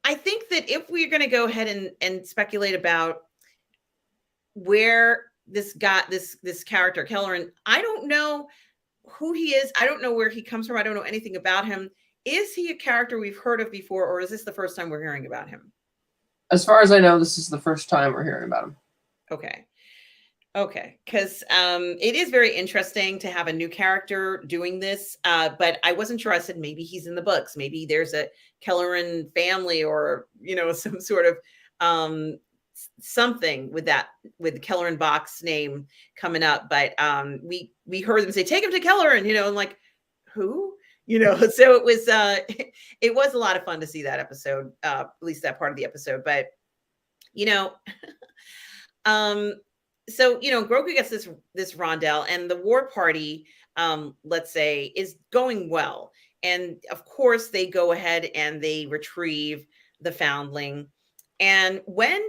I think that if we're going to go ahead and speculate about where this character, Kelleran, I don't know who he is. I don't know where he comes from. I don't know anything about him. Is he a character we've heard of before, or is this the first time we're hearing about him? As far as I know, this is the first time we're hearing about him. Okay, because it is very interesting to have a new character doing this, but I wasn't sure. I said maybe he's in the books. Maybe there's a Kelleran family, or some sort of something with the Kelleran box name coming up. But we heard them say, "Take him to Kelleran," and like, who? So it was a lot of fun to see that episode, at least that part of the episode. But so Grogu gets this rondel, and the war party, let's say, is going well. And of course they go ahead and they retrieve the foundling. And when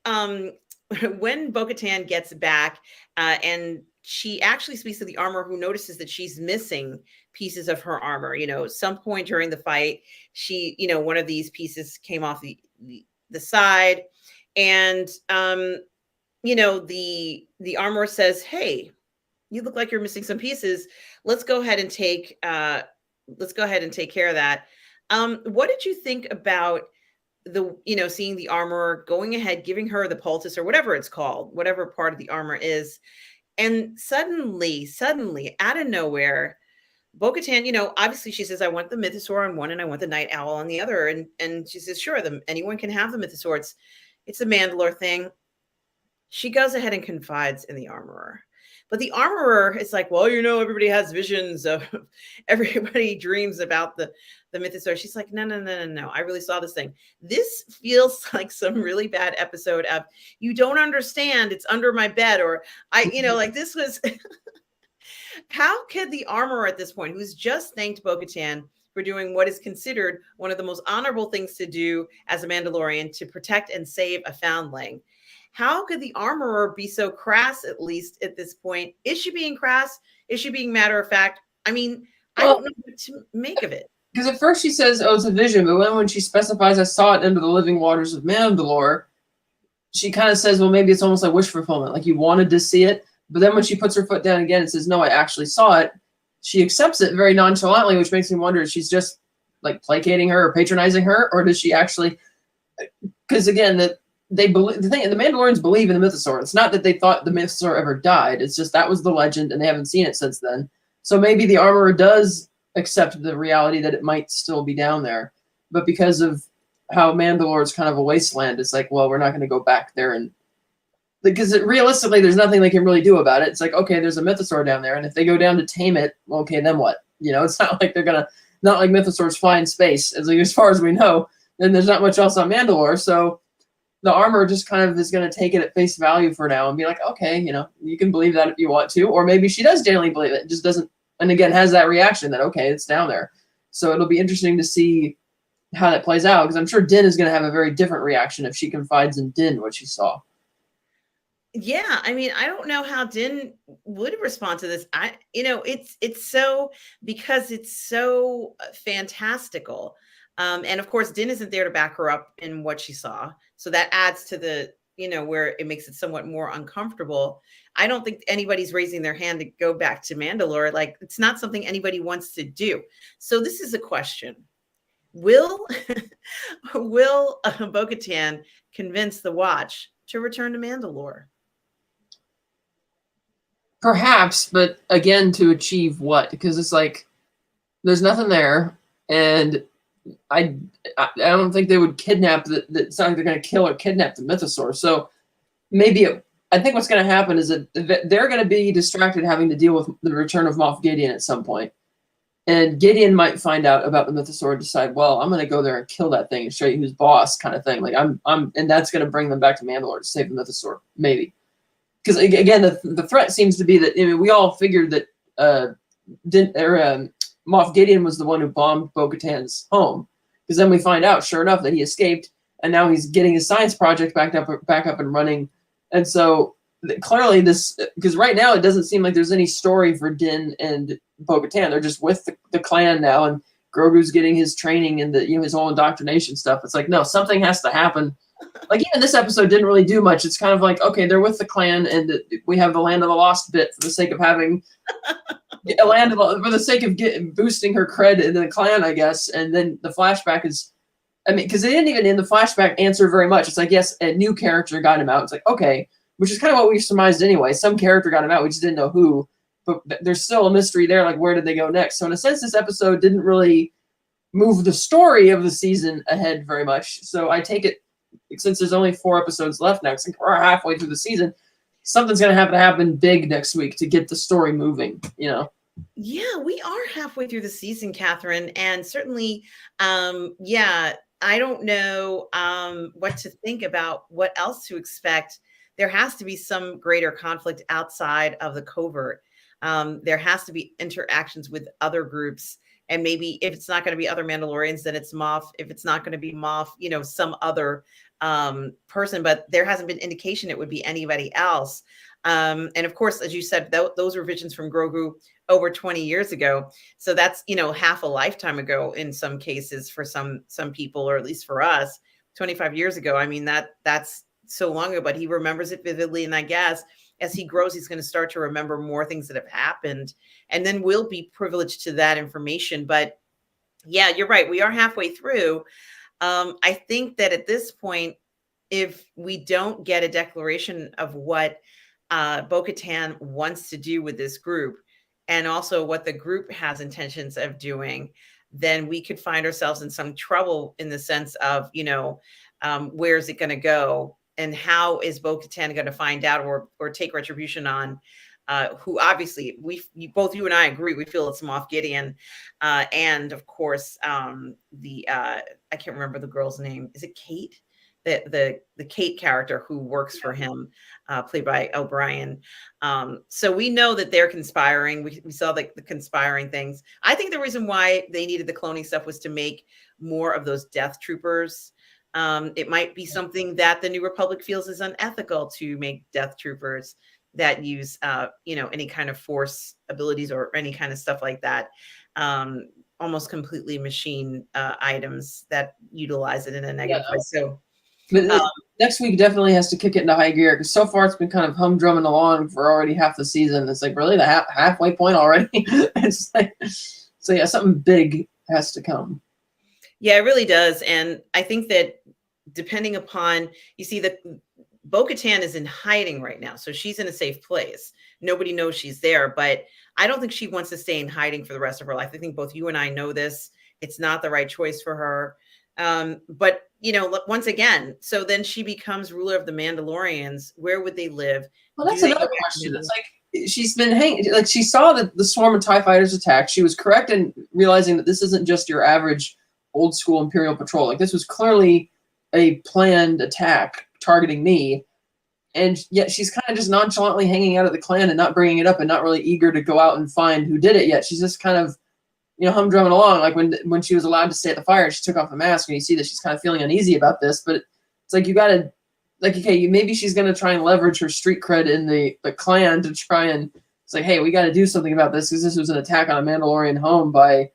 Bo-Katan gets back, and she actually speaks to the armorer, who notices that she's missing pieces of her armor. Some point during the fight, she, one of these pieces came off the side, and the armorer says, "Hey, you look like you're missing some pieces. Let's go ahead and take care of that." What did you think about seeing the armorer going ahead, giving her the poultice, or whatever it's called, whatever part of the armor is, and suddenly, out of nowhere, Bo-Katan, obviously she says, "I want the mythosaur on one, and I want the night owl on the other," and she says, "Sure, anyone can have the mythosaur. It's a Mandalore thing." She goes ahead and confides in the armorer. But the armorer is like, "Well, everybody has visions of, everybody dreams about the mythosaur." She's like, no. I really saw this thing. This feels like some really bad episode of, "You don't understand. It's under my bed." Or like this was, how could the armorer at this point, who's just thanked Bo-Katan for doing what is considered one of the most honorable things to do as a Mandalorian, to protect and save a foundling, how could the armorer be so crass, at least at this point? Is she being crass? Is she being matter of fact? I mean, I don't know what to make of it. Because at first she says, "Oh, it's a vision," but when she specifies, "I saw it under the living waters of Mandalore," she kind of says, well, maybe it's almost like wish fulfillment, like you wanted to see it. But then when she puts her foot down again and says, "No, I actually saw it," she accepts it very nonchalantly, which makes me wonder if she's just like placating her or patronizing her, or does she actually? Because again, the Mandalorians believe in the mythosaur. It's not that they thought the mythosaur ever died. It's just that was the legend, and they haven't seen it since then. So maybe the armorer does accept the reality that it might still be down there, but because of how Mandalore is kind of a wasteland, it's like, well, we're not going to go back there, and because realistically, there's nothing they can really do about it. It's like, okay, there's a mythosaur down there, and if they go down to tame it, well, okay, then what? It's not like not like mythosaurs fly in space, as far as we know. And there's not much else on Mandalore, so the armor just kind of is going to take it at face value for now and be like, okay, you can believe that if you want to, or maybe she does genuinely believe it, just doesn't, and again, has that reaction that, okay, it's down there. So it'll be interesting to see how that plays out, because I'm sure Din is going to have a very different reaction if she confides in Din what she saw. Yeah, I mean, I don't know how Din would respond to this. It's so, because it's so fantastical. And of course, Din isn't there to back her up in what she saw. So that adds to the, where it makes it somewhat more uncomfortable. I don't think anybody's raising their hand to go back to Mandalore. Like, it's not something anybody wants to do. So this is a question. Will Bo-Katan convince the Watch to return to Mandalore? Perhaps, but again, to achieve what? Because it's like, there's nothing there, and I don't think they would kidnap it's not like they're going to kill or kidnap the mythosaur. So maybe I think what's going to happen is that they're going to be distracted having to deal with the return of Moff Gideon at some point. And Gideon might find out about the mythosaur and decide, well, I'm going to go there and kill that thing and show you who's boss, kind of thing. Like and that's going to bring them back to Mandalore to save the mythosaur, maybe. Because again, the threat seems to be that, I mean, we all figured that Moff Gideon was the one who bombed Bo-Katan's home. Because then we find out, sure enough, that he escaped, and now he's getting his science project back up and running. And so clearly this, because right now it doesn't seem like there's any story for Din and Bo-Katan. They're just with the clan now, and Grogu's getting his training and his whole indoctrination stuff. It's like, no, something has to happen. Like, even this episode didn't really do much. It's kind of like, okay, they're with the clan, and we have the Land of the Lost bit for the sake of having for the sake of boosting her cred in the clan, I guess. And then the flashback is, I mean, because they didn't even in the flashback answer very much. It's like, yes, a new character got him out. It's like, okay, which is kind of what we surmised anyway. Some character got him out. We just didn't know who. But there's still a mystery there. Like, where did they go next? So in a sense, this episode didn't really move the story of the season ahead very much. So I take it, since there's only 4 episodes left now, because we're halfway through the season, something's going to have to happen big next week to get the story moving, you know? Yeah, we are halfway through the season, Catherine. And certainly, yeah, I don't know what to think about what else to expect. There has to be some greater conflict outside of the covert. There has to be interactions with other groups. And maybe if it's not going to be other Mandalorians, then it's Moff. If it's not going to be Moff, some other person. But there hasn't been indication it would be anybody else. And of course, as you said, those were visions from Grogu over 20 years ago. So that's, half a lifetime ago in some cases for some people, or at least for us, 25 years ago. I mean, that's so long ago, but he remembers it vividly. And I guess as he grows, he's going to start to remember more things that have happened, and then we'll be privileged to that information. But yeah, you're right. We are halfway through. I think that at this point, if we don't get a declaration of what Bo-Katan wants to do with this group, and also what the group has intentions of doing, then we could find ourselves in some trouble in the sense of, where's it going to go? And how is Bo-Katan going to find out or take retribution on who obviously both you and I agree, we feel it's Moff Gideon. And of course, I can't remember the girl's name. Is it Kate? The Kate character who works for him, played by O'Brien. So we know that they're conspiring. We saw the conspiring things. I think the reason why they needed the cloning stuff was to make more of those death troopers. It might be something that the New Republic feels is unethical, to make death troopers that use, any kind of force abilities or any kind of stuff like that. Almost completely machine items that utilize it in a negative way. So, but next week definitely has to kick it into high gear, because so far it's been kind of humdrumming along for already half the season. It's like, really, the halfway point already? It's like, so yeah, something big has to come. Yeah, it really does. And I think that depending upon, you see, the Bo-Katan is in hiding right now. So she's in a safe place. Nobody knows she's there, but I don't think she wants to stay in hiding for the rest of her life. I think both you and I know this. It's not the right choice for her. But, once again, so then she becomes ruler of the Mandalorians. Where would they live? Well, that's another question. It's like, she's been hanging, like, she saw the swarm of TIE fighters attack. She was correct in realizing that this isn't just your average old school Imperial patrol. Like, this was clearly a planned attack targeting me. And yet she's kind of just nonchalantly hanging out of the clan and not bringing it up, and not really eager to go out and find who did it yet. She's just kind of, humdrumming along. Like when she was allowed to stay at the fire, she took off the mask, and you see that she's kind of feeling uneasy about this. But it's like, you got to, like, okay, maybe she's going to try and leverage her street cred in the clan to try and, it's like, hey, we got to do something about this, because this was an attack on a Mandalorian home by,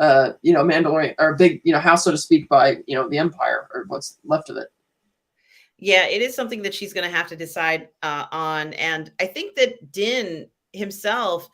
Mandalorian, or big, house, so to speak, by, the Empire, or what's left of it. Yeah, it is something that she's going to have to decide on. And I think that Din himself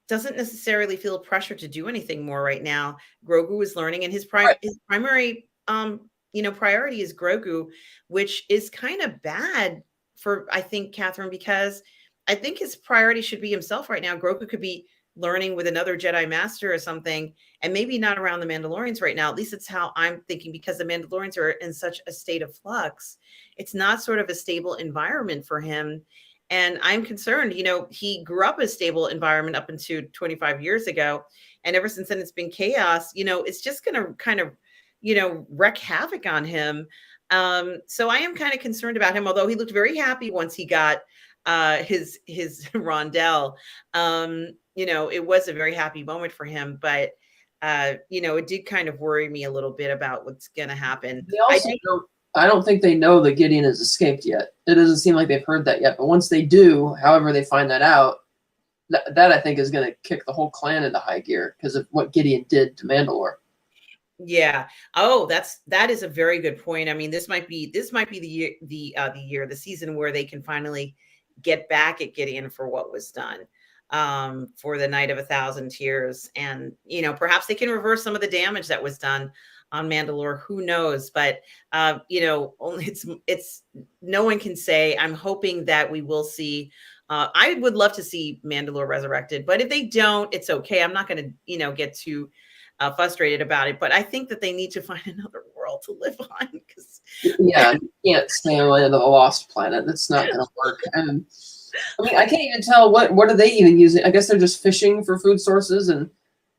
doesn't necessarily feel pressure to do anything more right now. Grogu is learning, and his primary, priority is Grogu, which is kind of bad for, I think, Catherine, because I think his priority should be himself right now. Grogu could be learning with another Jedi Master or something, and maybe not around the Mandalorians right now. At least it's how I'm thinking, because the Mandalorians are in such a state of flux. It's not sort of a stable environment for him. And I'm concerned, he grew up in a stable environment up until 25 years ago. and ever since then it's been chaos. You know, it's just going to kind of, you know, wreak havoc on him. So I am kind of concerned about him, although he looked very happy once he got his rondelle. You know, it was a very happy moment for him, but you know, it did kind of worry me a little bit about what's going to happen. They also I don't think they know that Gideon has escaped yet. It doesn't seem like they've heard that yet. But once they do, however they find that out, that I think is going to kick the whole clan into high gear because of what Gideon did to Mandalore. Yeah. Oh, that is a very good point. I mean, this might be the season where they can finally get back at Gideon for what was done for the Night of 1,000 Tears, and you know, perhaps they can reverse some of the damage that was done on Mandalore. Who knows? But you know, it's no one can say. I'm hoping that we will see. I would love to see Mandalore resurrected, but if they don't, it's okay. I'm not going to, you know, get too frustrated about it. But I think that they need to find another world to live on. Because yeah, you can't stay on the lost planet. That's not going to work. And I mean, I can't even tell what are they even using. I guess they're just fishing for food sources, and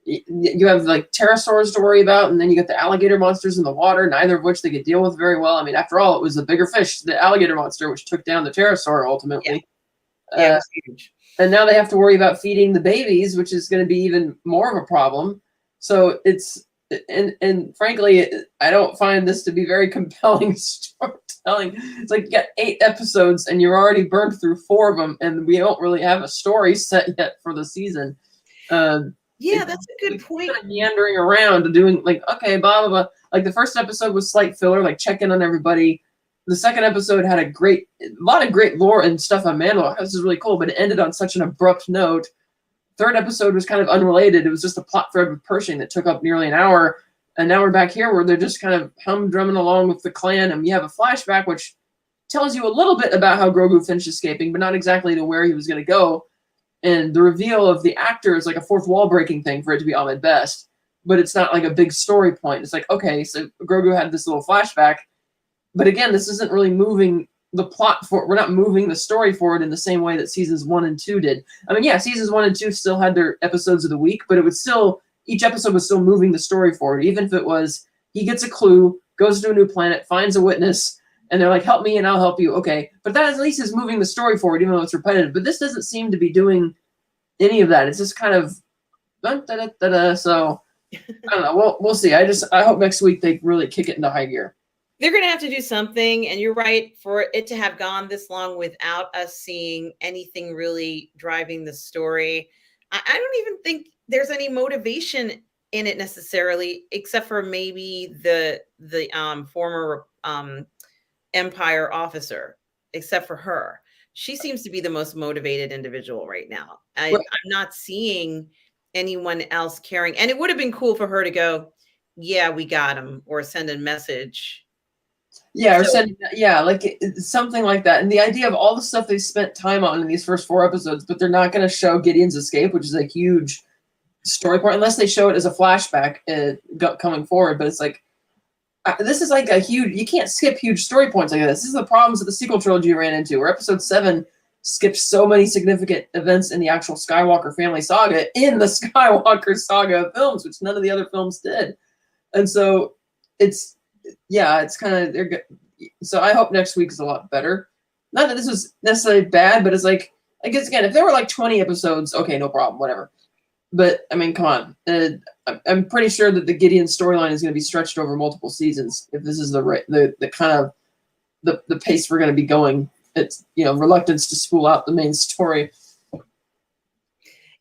you have like pterosaurs to worry about, and then you get the alligator monsters in the water, neither of which they could deal with very well. I mean, after all, it was the bigger fish, the alligator monster, which took down the pterosaur ultimately. Yeah, it was huge. And now they have to worry about feeding the babies, which is going to be even more of a problem. So it's and frankly, I don't find this to be very compelling storytelling. It's like you got 8 episodes and you're already burned through 4 of them, and we don't really have a story set yet for the season. Yeah, that's a good point. Kind of meandering around doing like, okay, blah blah blah. Like the first episode was slight filler, like check in on everybody. The second episode had a lot of great lore and stuff on Mandalore. This is really cool, but it ended on such an abrupt note. Third episode was kind of unrelated. It was just a plot thread with Pershing that took up nearly an hour. And now we're back here where they're just kind of humdrumming along with the clan. And you have a flashback, which tells you a little bit about how Grogu finished escaping, but not exactly to where he was going to go. And the reveal of the actor is like a fourth wall breaking thing for it to be Ahmed Best. But it's not like a big story point. It's like, okay, so Grogu had this little flashback. But again, this isn't really moving the plot forward. We're not moving the story forward in the same way that seasons 1 and 2 did. I mean, yeah, seasons 1 and 2 still had their episodes of the week, but it was still, each episode was still moving the story forward. Even if it was, he gets a clue, goes to a new planet, finds a witness, and they're like, help me and I'll help you. Okay. But that at least is moving the story forward, even though it's repetitive. But this doesn't seem to be doing any of that. It's just kind of, so I don't know. We'll see. I hope next week they really kick it into high gear. They're going to have to do something. And you're right, for it to have gone this long without us seeing anything really driving the story. I don't even think there's any motivation in it necessarily, except for maybe the former Empire officer, except for her. She seems to be the most motivated individual right now. I'm not seeing anyone else caring. And it would have been cool for her to go, yeah, we got him, or send a message. Yeah, or sending, like something like that. And the idea of all the stuff they spent time on in these first 4 episodes, but they're not going to show Gideon's escape, which is a huge story point, unless they show it as a flashback coming forward. But it's like, this is like a huge, you can't skip huge story points like this. This is the problems that the sequel trilogy ran into, where episode 7 skipped so many significant events in the actual Skywalker family saga in the Skywalker saga of films, which none of the other films did. And so it's kind of, they're good. So I hope next week is a lot better. Not that this was necessarily bad, but it's like, I guess again, if there were like 20 episodes, okay, no problem, whatever. But I mean, come on. I'm pretty sure that the Gideon storyline is going to be stretched over multiple seasons. If this is the kind of the pace we're going to be going, it's, you know, reluctance to spool out the main story.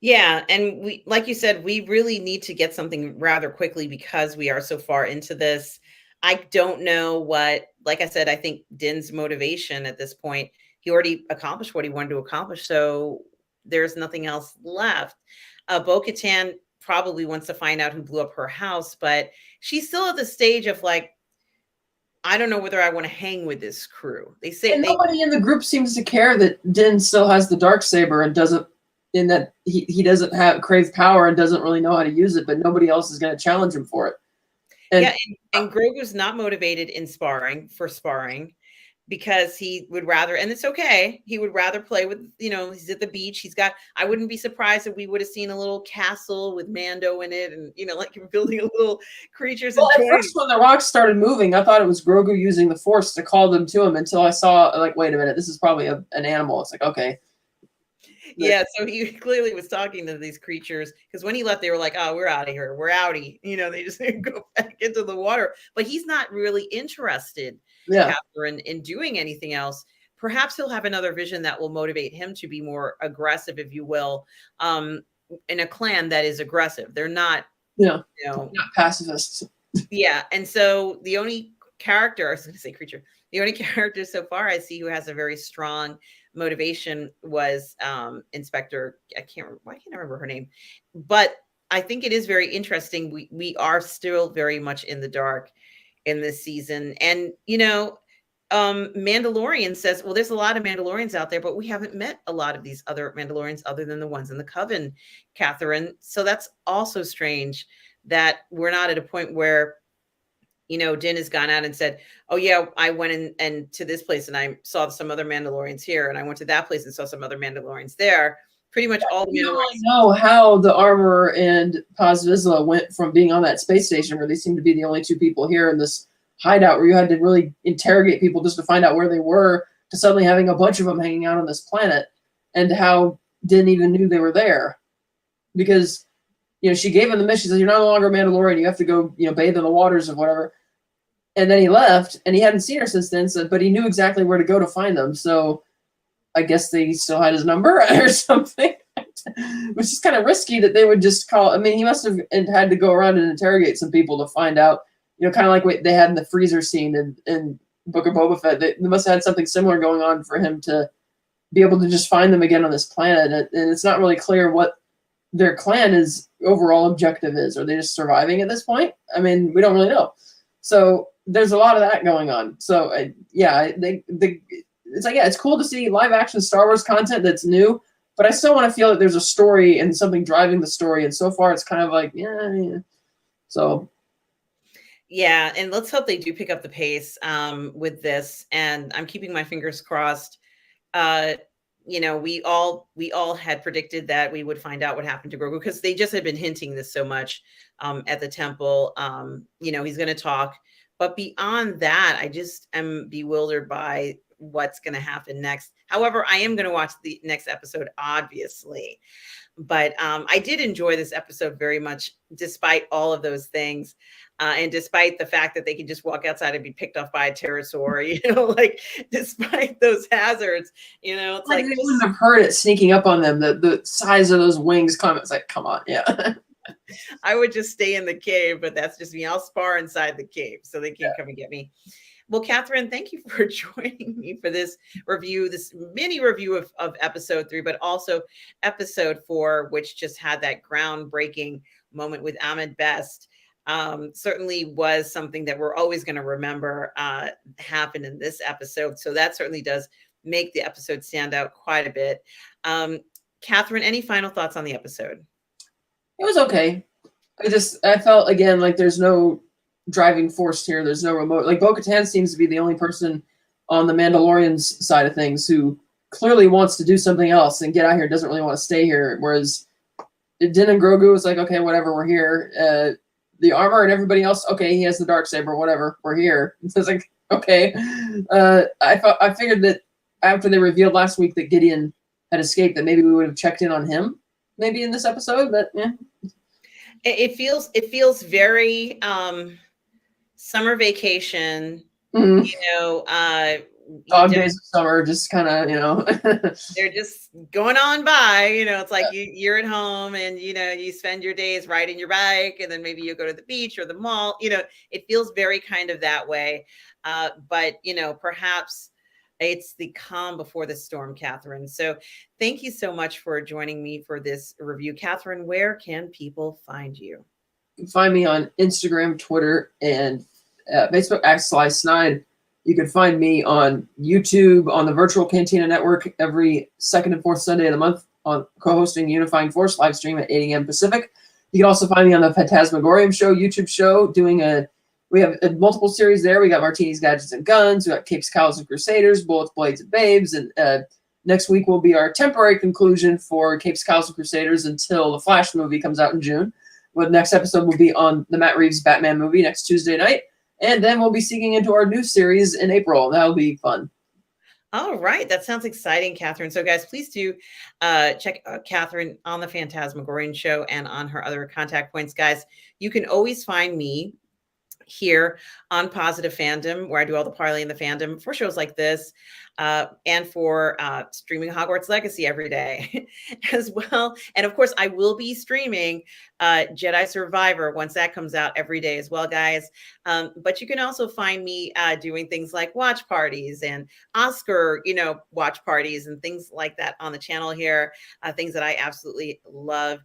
Yeah, and we, like you said, we really need to get something rather quickly because we are so far into this. I don't know what, like I said, I think Din's motivation at this point, he already accomplished what he wanted to accomplish. So there's nothing else left. Bo-Katan probably wants to find out who blew up her house, but she's still at the stage of like, I don't know whether I want to hang with this crew. They say nobody in the group seems to care that Din still has the Darksaber and doesn't, in that he doesn't crave power and doesn't really know how to use it, but nobody else is going to challenge him for it. And Grogu's not motivated in sparring because he would rather, and it's okay, he would rather play with, he's at the beach. I wouldn't be surprised if we would have seen a little castle with Mando in it, and, like building a little creatures. Well, and at first when the rocks started moving, I thought it was Grogu using the Force to call them to him until I saw, like, wait a minute, this is probably an animal. It's like, okay. Yeah, so he clearly was talking to these creatures, because when he left, they were like, "Oh, we're out of here. We're outie." They just go back into the water. But he's not really interested, Catherine, in doing anything else. Perhaps he'll have another vision that will motivate him to be more aggressive, if you will, in a clan that is aggressive. They're not, not pacifists. Yeah, and so the only character, I was going to say creature, the only character so far I see who has a very strong motivation was Inspector. Why can't I remember her name? But I think it is very interesting. We are still very much in the dark in this season, and Mandalorian says, well, there's a lot of Mandalorians out there, but we haven't met a lot of these other Mandalorians other than the ones in the Coven, Catherine. So that's also strange that we're not at a point where Din has gone out and said, oh yeah, I went in and to this place and I saw some other Mandalorians here, and I went to that place and saw some other Mandalorians there. Pretty much all the Mandalorians. Know how the Armor and Paz Vizsla went from being on that space station where they seemed to be the only two people here in this hideout where you had to really interrogate people just to find out where they were, to suddenly having a bunch of them hanging out on this planet, and how Din even knew they were there. Because, she gave him the mission, she said, you're no longer a Mandalorian, you have to go, bathe in the waters of whatever. And then he left, and he hadn't seen her since then, but he knew exactly where to go to find them. So I guess they still had his number or something, which is kind of risky that they would just call. I mean, he must have had to go around and interrogate some people to find out, kind of like what they had in the freezer scene in Book of Boba Fett. They must have had something similar going on for him to be able to just find them again on this planet. And it's not really clear what their clan's overall objective is. Are they just surviving at this point? I mean, we don't really know. So there's a lot of that going on. So it's like, it's cool to see live action Star Wars content that's new, but I still want to feel that there's a story and something driving the story. And so far it's kind of like, yeah. So. Yeah. And let's hope they do pick up the pace with this. And I'm keeping my fingers crossed. We all had predicted that we would find out what happened to Grogu, because they just had been hinting this so much at the temple. He's going to talk. But beyond that, I just am bewildered by what's going to happen next. However, I am going to watch the next episode, obviously. But I did enjoy this episode very much, despite all of those things. And despite the fact that they can just walk outside and be picked off by a pterosaur, despite those hazards, it's like they wouldn't have heard it sneaking up on them. The size of those wings come. It's like, come on, yeah. I would just stay in the cave, but that's just me. I'll spar inside the cave so they can't come and get me. Well, Catherine, thank you for joining me for this review, this mini review of episode 3, but also episode 4, which just had that groundbreaking moment with Ahmed Best. Certainly was something that we're always going to remember happened in this episode. So that certainly does make the episode stand out quite a bit. Catherine, any final thoughts on the episode? It was okay. I felt, again, like there's no driving force here. There's no remote. Like, Bo-Katan seems to be the only person on the Mandalorian's side of things who clearly wants to do something else and get out here, doesn't really want to stay here. Whereas Din and Grogu was like, okay, whatever, we're here. The Armor and everybody else, okay, he has the Darksaber, whatever, we're here. It's like, okay. I figured that after they revealed last week that Gideon had escaped, that maybe we would have checked in on him maybe in this episode, but yeah. It feels very summer vacation, dog days of summer, just kind of, they're just going on by, it's like you're at home and, you spend your days riding your bike, and then maybe you go to the beach or the mall, it feels very kind of that way. But, perhaps it's the calm before the storm, Catherine. So thank you so much for joining me for this review. Catherine, where can people find you? You can find me on Instagram, Twitter, and Facebook, @SlySnide. You can find me on YouTube, on the Virtual Cantina Network, every second and fourth Sunday of the month, on co-hosting Unifying Force live stream at 8 a.m. Pacific. You can also find me on the Phantasmagorium Show YouTube show, doing a We have multiple series there. We got Martinis, Gadgets, and Guns. We got Capes, Cows, and Crusaders, Bullets, Blades, and Babes. And next week will be our temporary conclusion for Capes, Cows, and Crusaders until the Flash movie comes out in June. The next episode will be on the Matt Reeves Batman movie next Tuesday night. And then we'll be seeking into our new series in April. That'll be fun. All right. That sounds exciting, Catherine. So, guys, please do check out Catherine on the Phantasmagorian show and on her other contact points. Guys, you can always find me here on Positive Fandom, where I do all the parlay in the fandom for shows like this, and for streaming Hogwarts Legacy every day as well. And of course, I will be streaming Jedi Survivor once that comes out every day as well, guys. But you can also find me doing things like watch parties and Oscar, watch parties and things like that on the channel here. Things that I absolutely love,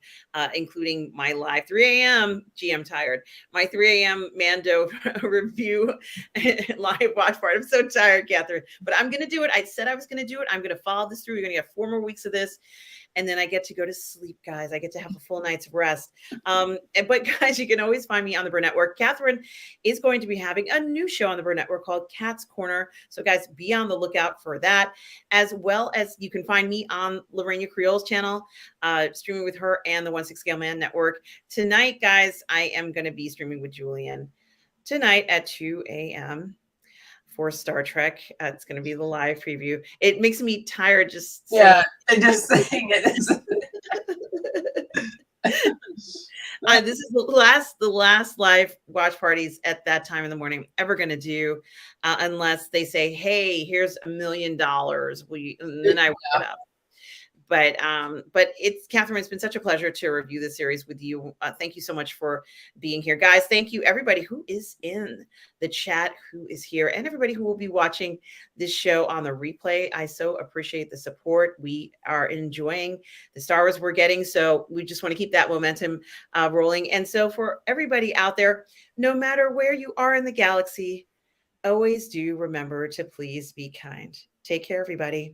including my live 3 a.m. GM tired, my 3 a.m. Mando review live watch party. I'm so tired, Catherine, but I'm going to do it. I said I was going to do it. I'm going to follow this through. We're going to get 4 more weeks of this. And then I get to go to sleep, guys. I get to have a full night's rest. But guys, you can always find me on the Burnettwork. Catherine is going to be having a new show on the Burnettwork called Cat's Corner. So guys, be on the lookout for that. As well as you can find me on Lorena Creole's channel, streaming with her and the 1/6 Scale Man Network. Tonight, guys, I am going to be streaming with Julian tonight at 2 a.m. for Star Trek. It's going to be the live preview. It makes me tired just saying saying it. This is the last live watch parties at that time in the morning I'm ever going to do, unless they say, "Hey, here's $1 million." And then I wake it up. But it's Catherine, it's been such a pleasure to review this series with you. Thank you so much for being here, guys. Thank you everybody who is in the chat, who is here, and everybody who will be watching this show on the replay. I so appreciate the support. We are enjoying the Star Wars we're getting, so we just want to keep that momentum rolling. And so for everybody out there, no matter where you are in the galaxy, always do remember to please be kind. Take care, everybody.